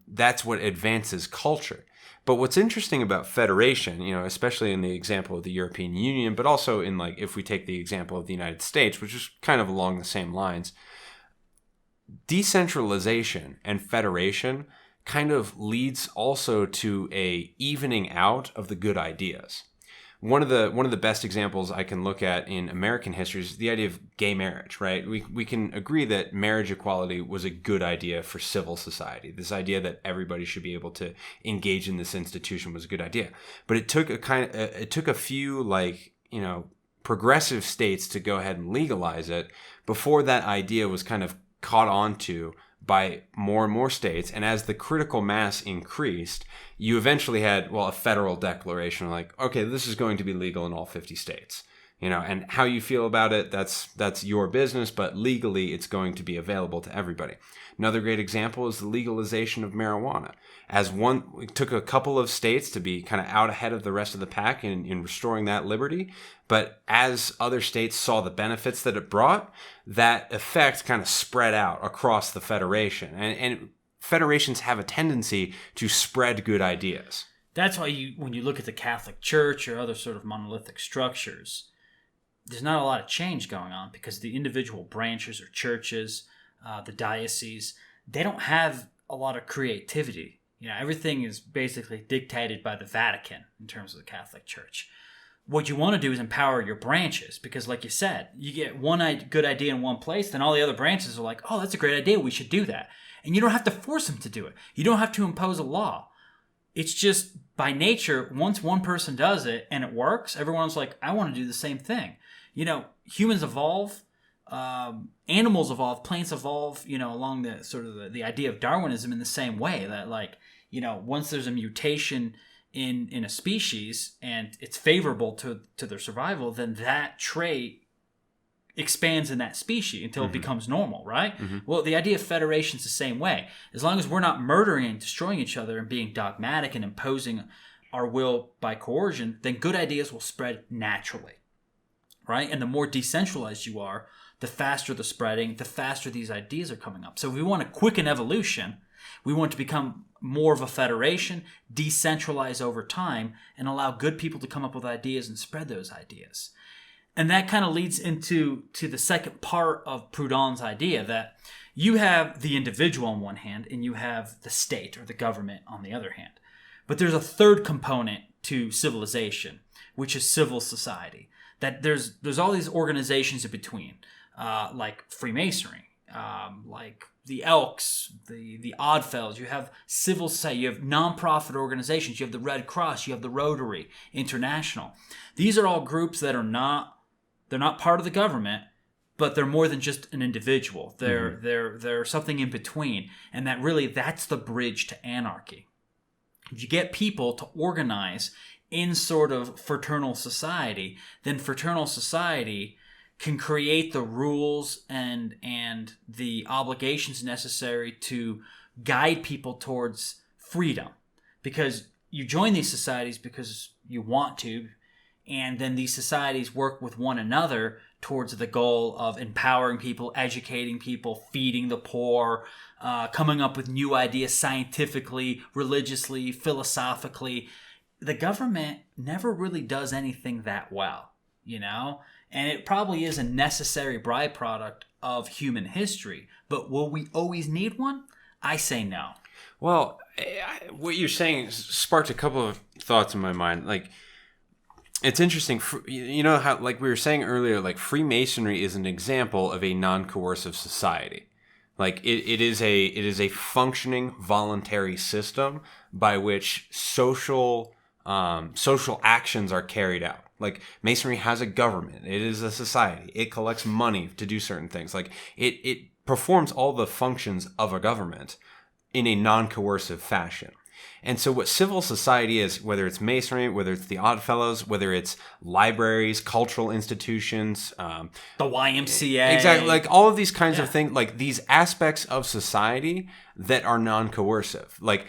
that's what advances culture. But what's interesting about federation, especially in the example of the European Union, but also in if we take the example of the United States, which is kind of along the same lines, decentralization and federation kind of leads also to a evening out of the good ideas. One of the best examples I can look at in American history is the idea of gay marriage, right? We can agree that marriage equality was a good idea for civil society. This idea that everybody should be able to engage in this institution was a good idea. But it took a few progressive states to go ahead and legalize it before that idea was kind of caught on to by more and more states. And as the critical mass increased, you eventually had, a federal declaration okay, this is going to be legal in all 50 states. And how you feel about it, that's your business, but legally it's going to be available to everybody. Another great example is the legalization of marijuana. It took a couple of states to be kind of out ahead of the rest of the pack in restoring that liberty. But as other states saw the benefits that it brought, that effect kind of spread out across the federation. And federations have a tendency to spread good ideas. That's why when you look at the Catholic Church or other sort of monolithic structures, there's not a lot of change going on because the individual branches or churches, the dioceses, they don't have a lot of creativity. Everything is basically dictated by the Vatican in terms of the Catholic Church. What you want to do is empower your branches because, like you said, you get one good idea in one place, then all the other branches are like, oh, that's a great idea, we should do that. And you don't have to force them to do it. You don't have to impose a law. It's just by nature, once one person does it and it works, everyone's like, I want to do the same thing. Humans evolve, animals evolve, plants evolve, along the sort of the idea of Darwinism in the same way that once there's a mutation in a species and it's favorable to their survival, then that trait expands in that species until it becomes normal, right? Mm-hmm. Well, the idea of federation is the same way. As long as we're not murdering and destroying each other and being dogmatic and imposing our will by coercion, then good ideas will spread naturally, right? And the more decentralized you are, the faster the spreading, the faster these ideas are coming up. So if we want to quicken evolution, we want to become more of a federation, decentralize over time, and allow good people to come up with ideas and spread those ideas. And that kind of leads into the second part of Proudhon's idea that you have the individual on one hand and you have the state or the government on the other hand. But there's a third component to civilization, which is civil society. That there's all these organizations in between, like Freemasonry, like the Elks, the Oddfellows. You have civil society, you have nonprofit organizations, you have the Red Cross, you have the Rotary International. These are all groups that they're not part of the government, but they're more than just an individual. They're something in between, and that's the bridge to anarchy. If you get people to organize in sort of fraternal society, then fraternal society can create the rules and the obligations necessary to guide people towards freedom. Because you join these societies because you want to, and then these societies work with one another towards the goal of empowering people, educating people, feeding the poor, coming up with new ideas scientifically, religiously, philosophically. The government never really does anything that well, and it probably is a necessary byproduct of human history. But will we always need one? I say no. Well, what you're saying sparked a couple of thoughts in my mind. It's interesting, how, like we were saying earlier, Freemasonry is an example of a non-coercive society. It is a functioning voluntary system by which social actions are carried out. Masonry has a government. It is a society. It collects money to do certain things. It performs all the functions of a government in a non-coercive fashion. And so what civil society is, whether it's Masonry, whether it's the Oddfellows, whether it's libraries, cultural institutions, the YMCA. Exactly. Like all of these kinds of things, like these aspects of society that are non-coercive. Like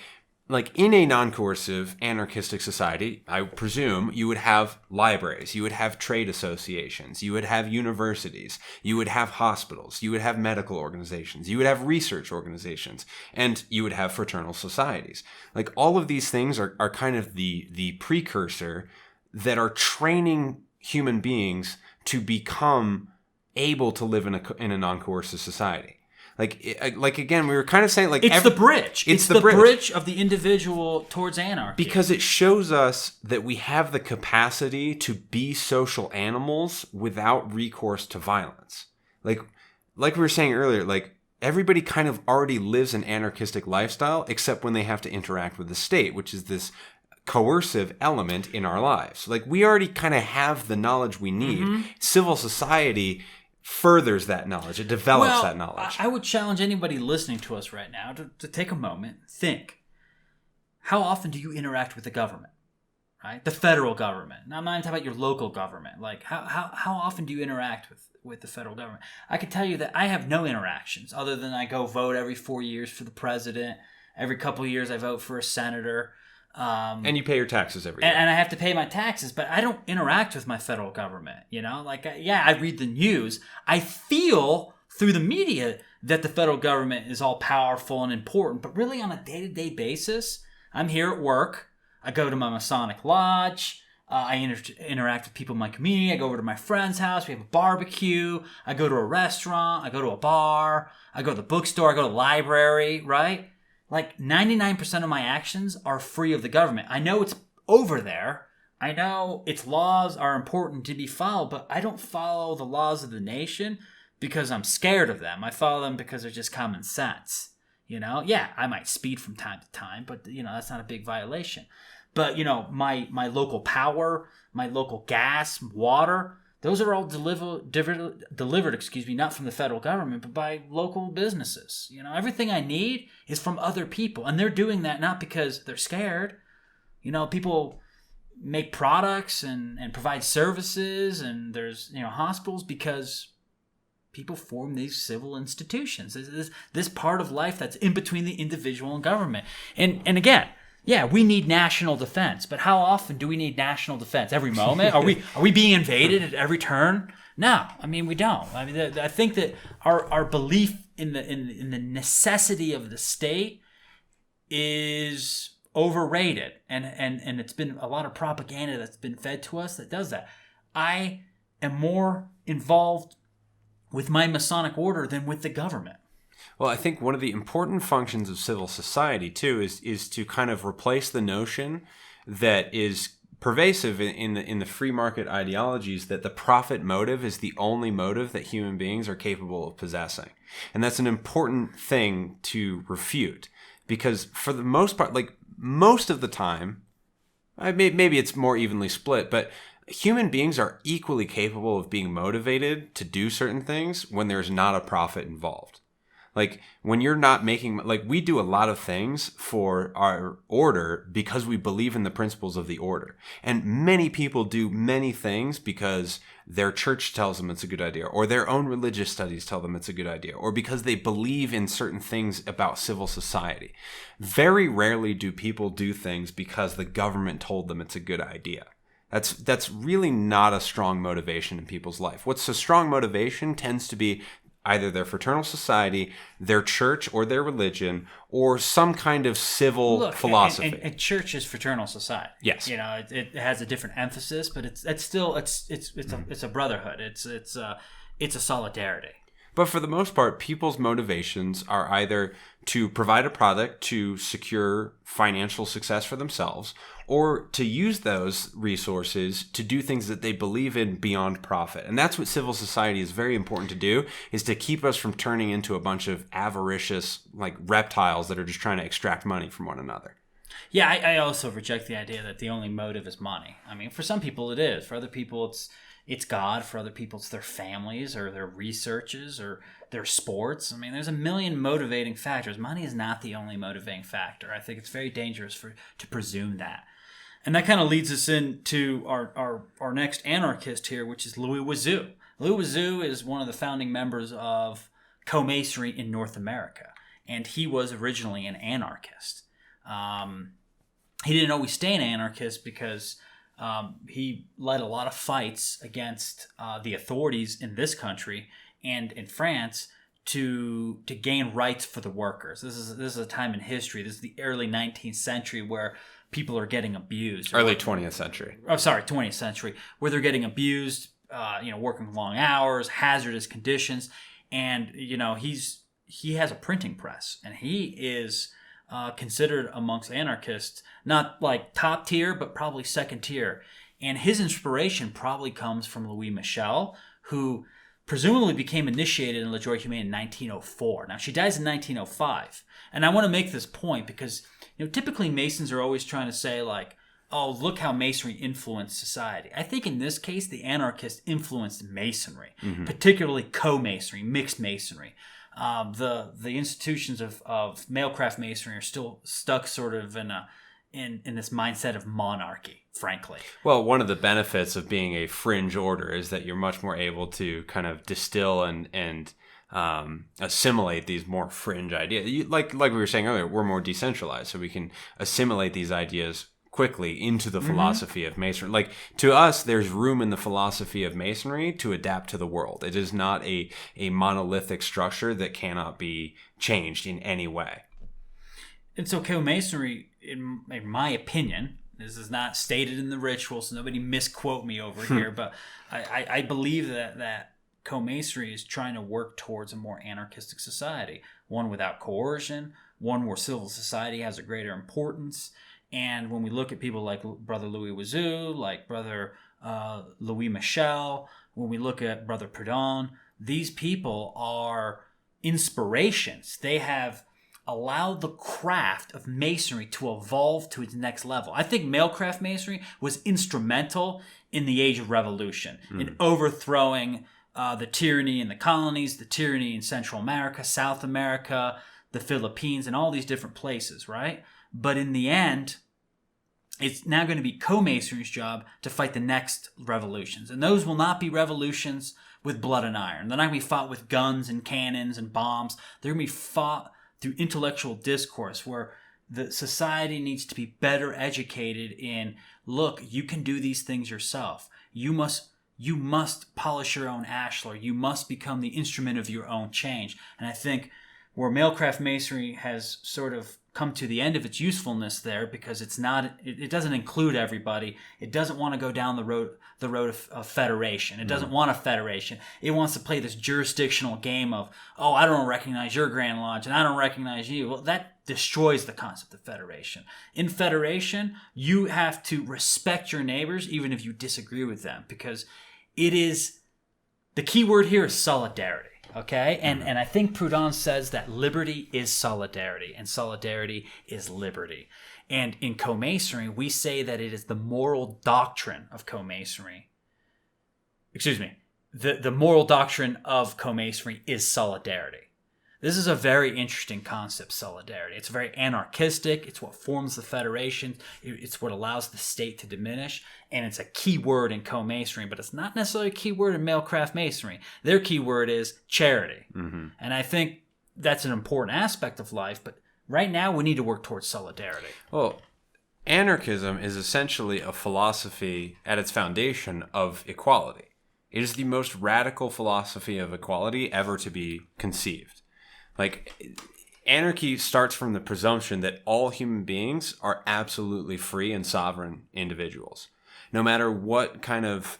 in a non-coercive anarchistic society, I presume you would have libraries, you would have trade associations, you would have universities, you would have hospitals, you would have medical organizations, you would have research organizations, and you would have fraternal societies. Like all of these things are kind of the precursor that are training human beings to become able to live in a non-coercive society. Like again, we were kind of saying like it's the bridge. It's the bridge of the individual towards anarchy. Because it shows us that we have the capacity to be social animals without recourse to violence. Like we were saying earlier, like everybody kind of already lives an anarchistic lifestyle, except when they have to interact with the state, which is this coercive element in our lives. Like we already kind of have the knowledge we need. Civil society furthers that knowledge. It develops that knowledge. I would challenge anybody listening to us right now to take a moment, think. How often do you interact with the government? Right? The federal government. Now, I'm not even talking about your local government. Like, how often do you interact with the federal government? I can tell you that I have no interactions other than I go vote every 4 years for the president. Every couple of years I vote for a senator. And you pay your taxes every year. And I have to pay my taxes, but I don't interact with my federal government, you know? Like, I read the news. I feel through the media that the federal government is all powerful and important, but really on a day-to-day basis, I'm here at work. I go to my Masonic lodge. I interact with people in my community. I go over to my friend's house. We have a barbecue. I go to a restaurant. I go to a bar. I go to the bookstore. I go to the library, right? Like 99% of my actions are free of the government. I know it's over there. I know its laws are important to be followed, but I don't follow the laws of the nation because I'm scared of them. I follow them because they're just common sense. You know, yeah, I might speed from time to time, but you know, that's not a big violation. But you know, my local power, my local gas, water, those are all delivered, not from the federal government, but by local businesses. You know, everything I need is from other people. And they're doing that not because they're scared. You know, people make products and provide services, and there's, you know, hospitals because people form these civil institutions. This part of life that's in between the individual and government. And again, yeah, we need national defense, but how often do we need national defense? Every moment? Are we being invaded at every turn? No, I mean we don't. I mean, I think that our belief in the necessity of the state is overrated, and it's been a lot of propaganda that's been fed to us that does that. I am more involved with my Masonic order than with the government. Well, I think one of the important functions of civil society, too, is to kind of replace the notion that is pervasive in the free market ideologies that the profit motive is the only motive that human beings are capable of possessing. And that's an important thing to refute, because for the most part, like most of the time, maybe it's more evenly split, but human beings are equally capable of being motivated to do certain things when there's not a profit involved. Like when you're not making, like we do a lot of things for our order because we believe in the principles of the order. And many people do many things because their church tells them it's a good idea, or their own religious studies tell them it's a good idea, or because they believe in certain things about civil society. Very rarely do people do things because the government told them it's a good idea. That's really not a strong motivation in people's life. What's a strong motivation tends to be either their fraternal society, their church or their religion, or some kind of civil philosophy. And church is fraternal society. Yes, you know it has a different emphasis, but it's a brotherhood. It's a solidarity. But for the most part, people's motivations are either to provide a product to secure financial success for themselves, or to use those resources to do things that they believe in beyond profit. And that's what civil society is very important to do, is to keep us from turning into a bunch of avaricious, like reptiles that are just trying to extract money from one another. Yeah, I also reject the idea that the only motive is money. I mean, for some people it is. For other people, it's God. For other people, it's their families or their researches or their sports. I mean, there's a million motivating factors. Money is not the only motivating factor. I think it's very dangerous to presume that. And that kind of leads us into our next anarchist here, which is Louis Wazoo. Louis Wazoo is one of the founding members of Co-Masonry in North America, and he was originally an anarchist. He didn't always stay an anarchist because he led a lot of fights against the authorities in this country and in France to gain rights for the workers. This is a time in history. This is the early 19th century where people are getting abused. Early 20th century. Oh, sorry, 20th century, where they're getting abused, working long hours, hazardous conditions, and he has a printing press, and he is considered amongst anarchists not like top tier, but probably second tier. And his inspiration probably comes from Louis Michel, who presumably became initiated in La Joie Humaine in 1904. Now, she dies in 1905. And I want to make this point because, typically Masons are always trying to say, like, oh, look how Masonry influenced society. I think in this case, the anarchists influenced Masonry, particularly Co-Masonry, mixed Masonry. The institutions of Mailcraft Masonry are still stuck sort of in this mindset of monarchy, frankly. Well, one of the benefits of being a fringe order is that you're much more able to kind of distill and assimilate these more fringe ideas. Like we were saying earlier, we're more decentralized, so we can assimilate these ideas quickly into the philosophy of Masonry. Like, to us, there's room in the philosophy of Masonry to adapt to the world. It is not a monolithic structure that cannot be changed in any way. And so Co-Masonry, in my opinion, this is not stated in the ritual, so nobody misquote me over here, but I believe that Co-Masonry is trying to work towards a more anarchistic society, one without coercion, one where civil society has a greater importance. And when we look at people like Brother Louis Wazoo, like Brother Louis Michel, when we look at Brother Proudhon, these people are inspirations. They have allowed the craft of Masonry to evolve to its next level. I think Mailcraft Masonry was instrumental in the Age of Revolution, in overthrowing the tyranny in the colonies, the tyranny in Central America, South America, the Philippines, and all these different places, right? But in the end, it's now going to be Co-Masonry's job to fight the next revolutions. And those will not be revolutions with blood and iron. They're not going to be fought with guns and cannons and bombs. They're going to be fought through intellectual discourse where the society needs to be better educated in, look, you can do these things yourself. You must polish your own ashlar. You must become the instrument of your own change. And I think where Mailcraft Masonry has sort of come to the end of its usefulness there, because it doesn't include everybody. It doesn't want to go down the road of federation. It doesn't want a federation. It wants to play this jurisdictional game of, oh, I don't recognize your Grand Lodge and I don't recognize you. Well, that destroys the concept of federation. In federation, you have to respect your neighbors even if you disagree with them, because it is, the key word here is solidarity. Okay, and I think Proudhon says that liberty is solidarity, and solidarity is liberty. And in Co-Masonry, we say that it is the moral doctrine of Co-Masonry. Excuse me, the moral doctrine of Co-Masonry is solidarity. This is a very interesting concept, solidarity. It's very anarchistic. It's what forms the federation. It's what allows the state to diminish. And it's a key word in Co-Masonry, but it's not necessarily a key word in Mailcraft Masonry. Their key word is charity. And I think that's an important aspect of life, but right now we need to work towards solidarity. Well, anarchism is essentially a philosophy at its foundation of equality. It is the most radical philosophy of equality ever to be conceived. Like, anarchy starts from the presumption that all human beings are absolutely free and sovereign individuals. No matter what kind of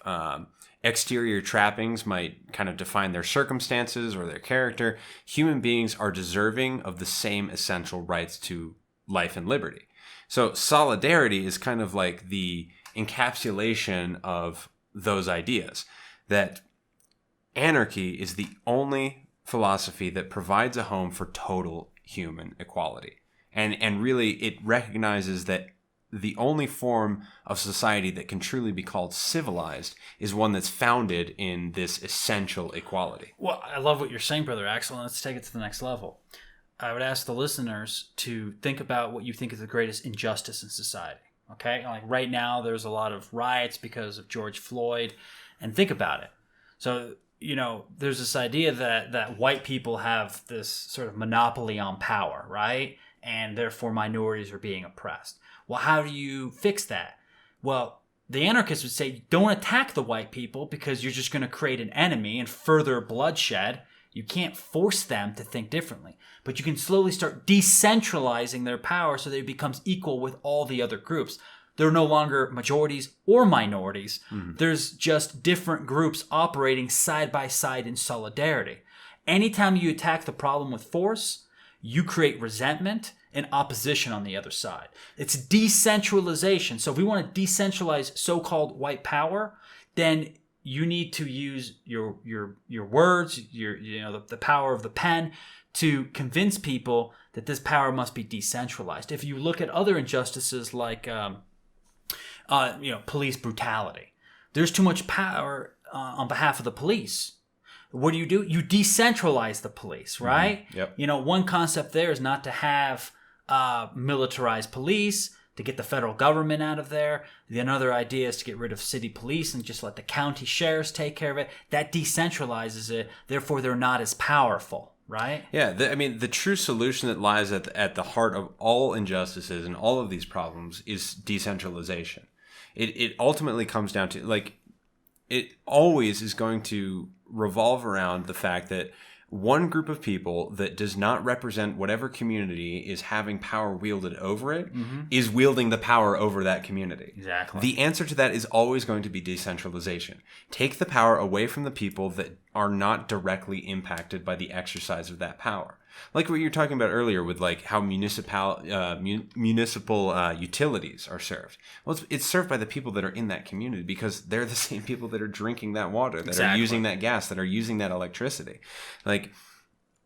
exterior trappings might kind of define their circumstances or their character, human beings are deserving of the same essential rights to life and liberty. So solidarity is kind of like the encapsulation of those ideas, that anarchy is the only philosophy that provides a home for total human equality. And really, it recognizes that the only form of society that can truly be called civilized is one that's founded in this essential equality. Well, I love what you're saying, Brother Axel, and let's take it to the next level. I would ask the listeners to think about what you think is the greatest injustice in society. Okay? Like right now, there's a lot of riots because of George Floyd, and think about it. So, there's this idea that white people have this sort of monopoly on power, right? And therefore minorities are being oppressed. Well, how do you fix that? Well, the anarchists would say, don't attack the white people because you're just going to create an enemy and further bloodshed. You can't force them to think differently. But you can slowly start decentralizing their power so that it becomes equal with all the other groups. There are no longer majorities or minorities. Mm-hmm. There's just different groups operating side by side in solidarity. Anytime you attack the problem with force, you create resentment and opposition on the other side. It's decentralization. So if we want to decentralize so-called white power, then you need to use your words, the power of the pen to convince people that this power must be decentralized. If you look at other injustices like police brutality, there's too much power on behalf of the police. What do? You decentralize the police, right? Mm-hmm. Yep. One concept there is not to have militarized police, to get the federal government out of there. Another idea is to get rid of city police and just let the county sheriffs take care of it. That decentralizes it. Therefore, they're not as powerful, right? Yeah, the true solution that lies at the heart of all injustices and all of these problems is decentralization. It ultimately comes down to, it always is going to revolve around the fact that one group of people that does not represent whatever community is having power wielded over it mm-hmm. is wielding the power over that community. Exactly. The answer to that is always going to be decentralization. Take the power away from the people that are not directly impacted by the exercise of that power. Like what you were talking about earlier with how municipal utilities are served. Well, it's served by the people that are in that community because they're the same people that are drinking that water, that are using that gas, that are using that electricity.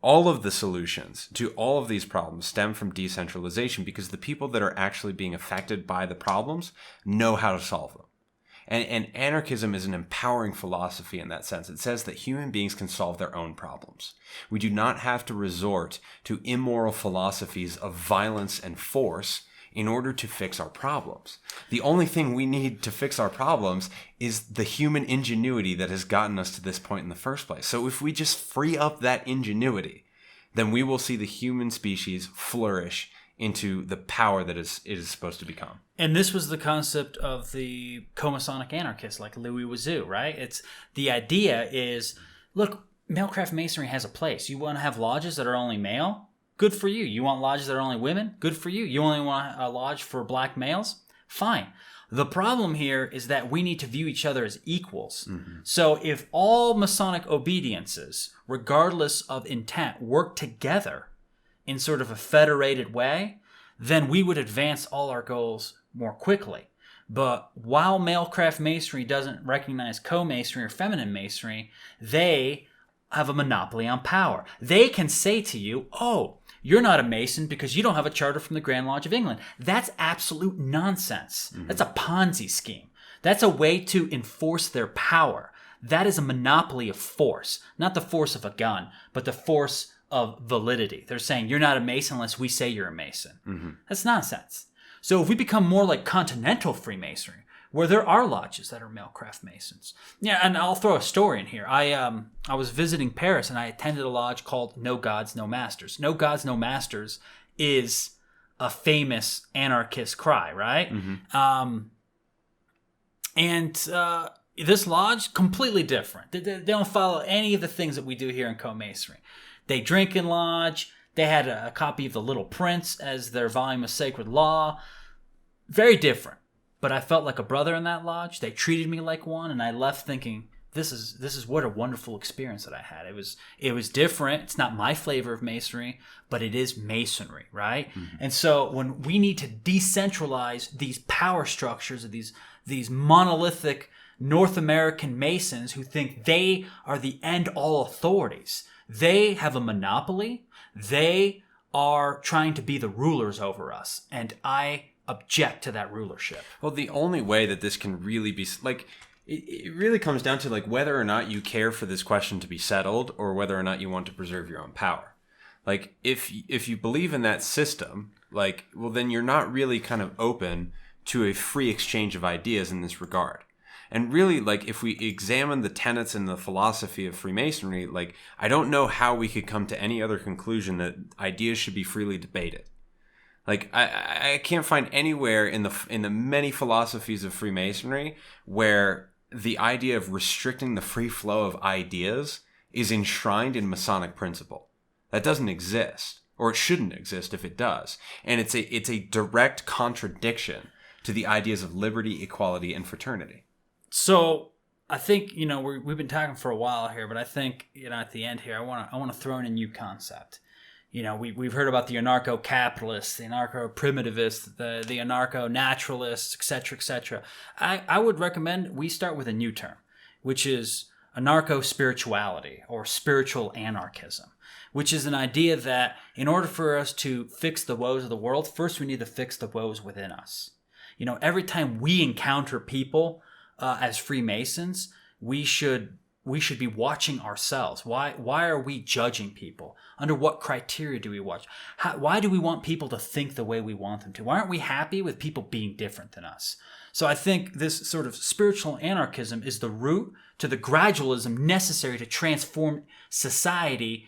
All of the solutions to all of these problems stem from decentralization because the people that are actually being affected by the problems know how to solve them. And anarchism is an empowering philosophy in that sense. It says that human beings can solve their own problems. We do not have to resort to immoral philosophies of violence and force in order to fix our problems. The only thing we need to fix our problems is the human ingenuity that has gotten us to this point in the first place. So if we just free up that ingenuity, then we will see the human species flourish into the power that it is supposed to become. And this was the concept of the Co-Masonic anarchists like Louis Wazoo, right? It's the idea is, look, male-craft masonry has a place. You want to have lodges that are only male? Good for you. You want lodges that are only women? Good for you. You only want a lodge for black males? Fine. The problem here is that we need to view each other as equals. Mm-hmm. So if all Masonic obediences, regardless of intent, work together in sort of a federated way, then we would advance all our goals more quickly. But while male-craft masonry doesn't recognize co-masonry or feminine masonry, they have a monopoly on power. They can say to you, oh, you're not a Mason because you don't have a charter from the Grand Lodge of England. That's absolute nonsense. Mm-hmm. That's a Ponzi scheme. That's a way to enforce their power. That is a monopoly of force, not the force of a gun, but the force of validity. They're saying you're not a Mason unless we say you're a Mason. Mm-hmm. That's nonsense. So if we become more like continental Freemasonry, where there are lodges that are male-craft Masons. Yeah, and I'll throw a story in here. I was visiting Paris and I attended a lodge called No Gods, No Masters. No Gods, No Masters is a famous anarchist cry, right? Mm-hmm. This lodge, completely different. They don't follow any of the things that we do here in Co-Masonry. They drink in lodge. They had a copy of The Little Prince as their volume of sacred law. Very different. But I felt like a brother in that lodge. They treated me like one, and I left thinking, this is what a wonderful experience that I had. It was different. It's not my flavor of masonry, but it is masonry, right? Mm-hmm. And so when we need to decentralize these power structures of these monolithic North American Masons who think they are the end-all authorities, they have a monopoly. They are trying to be the rulers over us. And I object to that rulership. Well, the only way that this can really be like, it really comes down to like whether or not you care for this question to be settled, or whether or not you want to preserve your own power. Like if you believe in that system, like, well, then you're not really kind of open to a free exchange of ideas in this regard. And really, like, if we examine the tenets and the philosophy of Freemasonry, like, I don't know how we could come to any other conclusion that ideas should be freely debated. Like, I can't find anywhere in the many philosophies of Freemasonry where the idea of restricting the free flow of ideas is enshrined in Masonic principle. That doesn't exist, or it shouldn't exist if it does. And it's a direct contradiction to the ideas of liberty, equality, and fraternity. So I think, we've been talking for a while here, but I think, at the end here, I want to throw in a new concept. We've heard about the anarcho-capitalists, the anarcho-primitivists, the anarcho-naturalists, etc., etc. I would recommend we start with a new term, which is anarcho-spirituality, or spiritual anarchism, which is an idea that in order for us to fix the woes of the world, first we need to fix the woes within us. Every time we encounter people as Freemasons, we should be watching ourselves. Why are we judging people? Under what criteria do we watch? Why do we want people to think the way we want them to? Why aren't we happy with people being different than us? So I think this sort of spiritual anarchism is the root to the gradualism necessary to transform society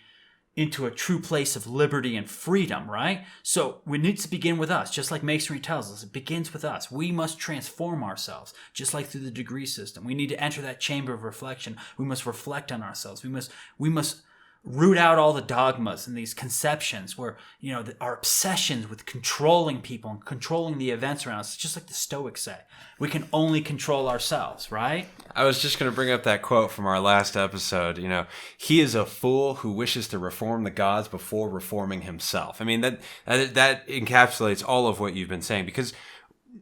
into a true place of liberty and freedom, right? So it needs to begin with us, just like Masonry tells us. It begins with us. We must transform ourselves, just like through the degree system. We need to enter that chamber of reflection. We must reflect on ourselves. We must root out all the dogmas and these conceptions where, our obsessions with controlling people and controlling the events around us, just like the Stoics say. We can only control ourselves, right? I was just going to bring up that quote from our last episode. He is a fool who wishes to reform the gods before reforming himself. I mean, that encapsulates all of what you've been saying, because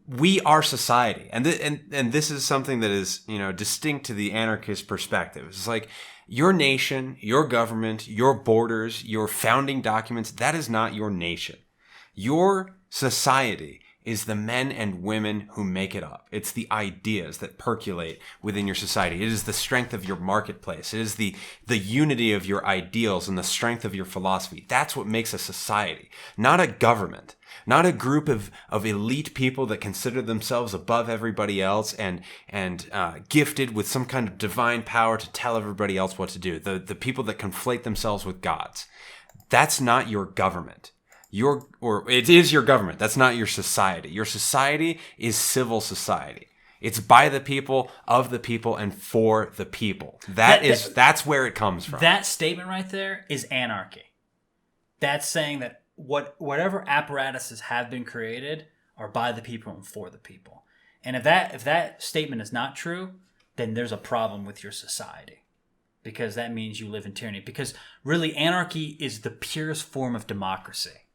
we are society. And this is something that is, distinct to the anarchist perspective. It's like, your nation, your government, your borders, your founding documents, that is not your nation. Your society is the men and women who make it up. It's the ideas that percolate within your society. It is the strength of your marketplace. It is the unity of your ideals and the strength of your philosophy. That's what makes a society, not a government. Not a group of elite people that consider themselves above everybody else and gifted with some kind of divine power to tell everybody else what to do. The people that conflate themselves with gods. That's not your government. It is your government. That's not your society. Your society is civil society. It's by the people, of the people, and for the people. That's where it comes from. That statement right there is anarchy. That's saying that whatever apparatuses have been created are by the people and for the people. And if that statement is not true, then there's a problem with your society, because that means you live in tyranny. Because really, anarchy is the purest form of democracy.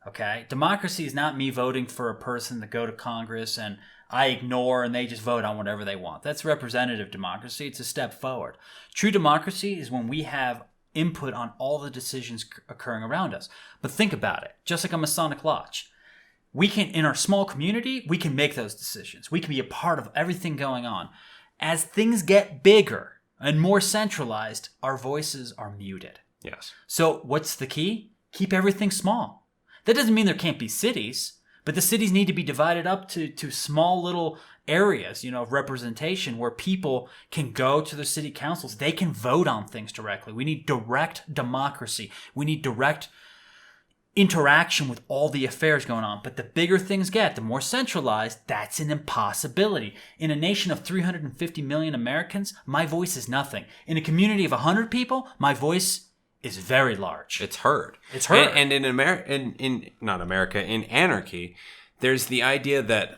Okay? Democracy is not me voting for a person to go to Congress and I ignore and they just vote on whatever they want. That's representative democracy. It's a step forward. True democracy is when we have input on all the decisions occurring around us. But think about it. Just like a Masonic lodge, we can, in our small community, we can make those decisions. We can be a part of everything going on. As things get bigger and more centralized, our voices are muted. Yes. So what's the key? Keep everything small. That doesn't mean there can't be cities, but the cities need to be divided up to small little areas, of representation where people can go to the city councils. They can vote on things directly. We need direct democracy. We need direct interaction with all the affairs going on. But the bigger things get, the more centralized, that's an impossibility. In a nation of 350 million Americans, my voice is nothing. In a community of 100 people, my voice is very large. It's heard. It's heard. And in in anarchy, there's the idea that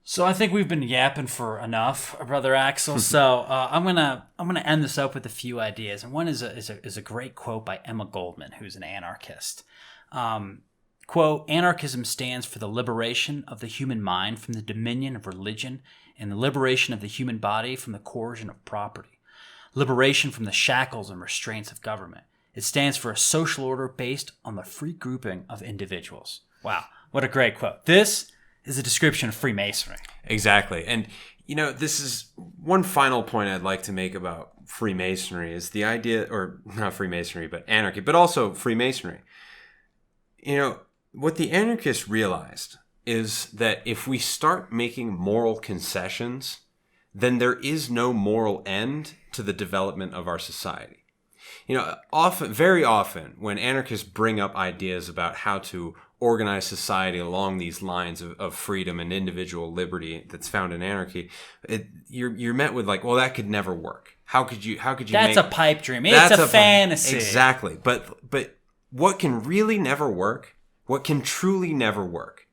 So I think we've been yapping for enough, Brother Axel. So I'm gonna end this up with a few ideas, and one is a great quote by Emma Goldman, who's an anarchist. Quote: "Anarchism stands for the liberation of the human mind from the dominion of religion and the liberation of the human body from the coercion of property. Liberation from the shackles and restraints of government. It stands for a social order based on the free grouping of individuals." Wow. What a great quote. This is a description of Freemasonry. Exactly. And, this is one final point I'd like to make about Freemasonry is the idea, or not Freemasonry, but anarchy, but also Freemasonry. What the anarchists realized is that if we start making moral concessions, then there is no moral end to the development of our society. Very often, when anarchists bring up ideas about how to organize society along these lines of freedom and individual liberty that's found in anarchy, you're met with like, well, that could never work. How could you? That's a pipe dream. It's a fantasy. Exactly. But what can really never work? What can truly never work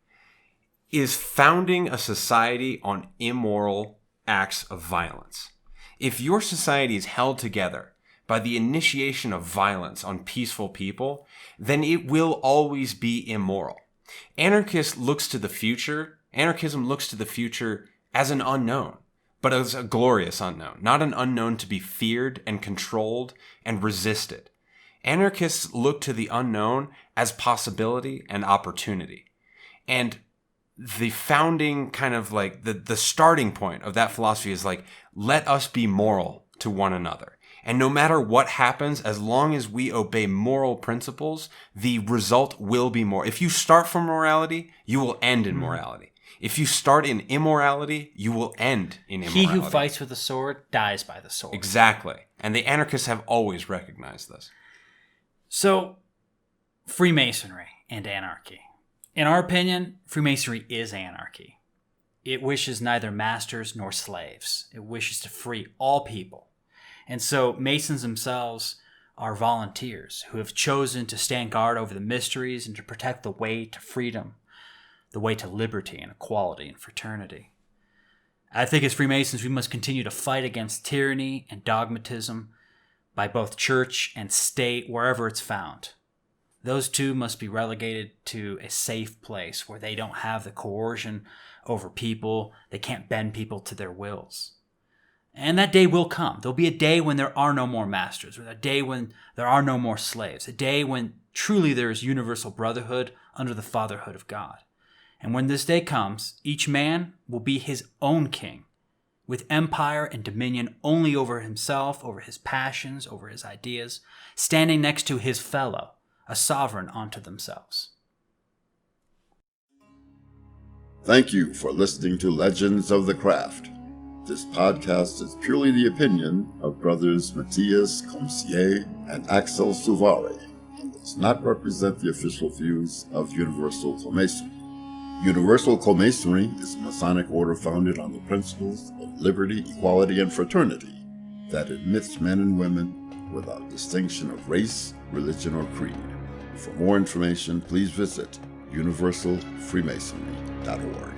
is founding a society on immoral acts of violence. If your society is held together by the initiation of violence on peaceful people, then it will always be immoral. Anarchism looks to the future as an unknown, but as a glorious unknown, not an unknown to be feared and controlled and resisted. Anarchists look to the unknown as possibility and opportunity. And the founding kind of like the starting point of that philosophy is like, let us be moral to one another. And no matter what happens, as long as we obey moral principles, the result will be more. If you start from morality, you will end in morality. If you start in immorality, you will end in immorality. He who fights with the sword dies by the sword. Exactly. And the anarchists have always recognized this. So, Freemasonry and anarchy. In our opinion, Freemasonry is anarchy. It wishes neither masters nor slaves. It wishes to free all people. And so Masons themselves are volunteers who have chosen to stand guard over the mysteries and to protect the way to freedom, the way to liberty and equality and fraternity. I think as Freemasons, we must continue to fight against tyranny and dogmatism by both church and state wherever it's found. Those two must be relegated to a safe place where they don't have the coercion over people. They can't bend people to their wills. And that day will come. There'll be a day when there are no more masters, or a day when there are no more slaves, a day when truly there is universal brotherhood under the fatherhood of God. And when this day comes, each man will be his own king, with empire and dominion only over himself, over his passions, over his ideas, standing next to his fellow, a sovereign unto themselves. Thank you for listening to Legends of the Craft. This podcast is purely the opinion of brothers Matthias Comsier and Axel Suvari and does not represent the official views of Universal Co-Masonry. Universal Co-Masonry is a Masonic order founded on the principles of liberty, equality, and fraternity that admits men and women without distinction of race, religion, or creed. For more information, please visit universalfreemasonry.org.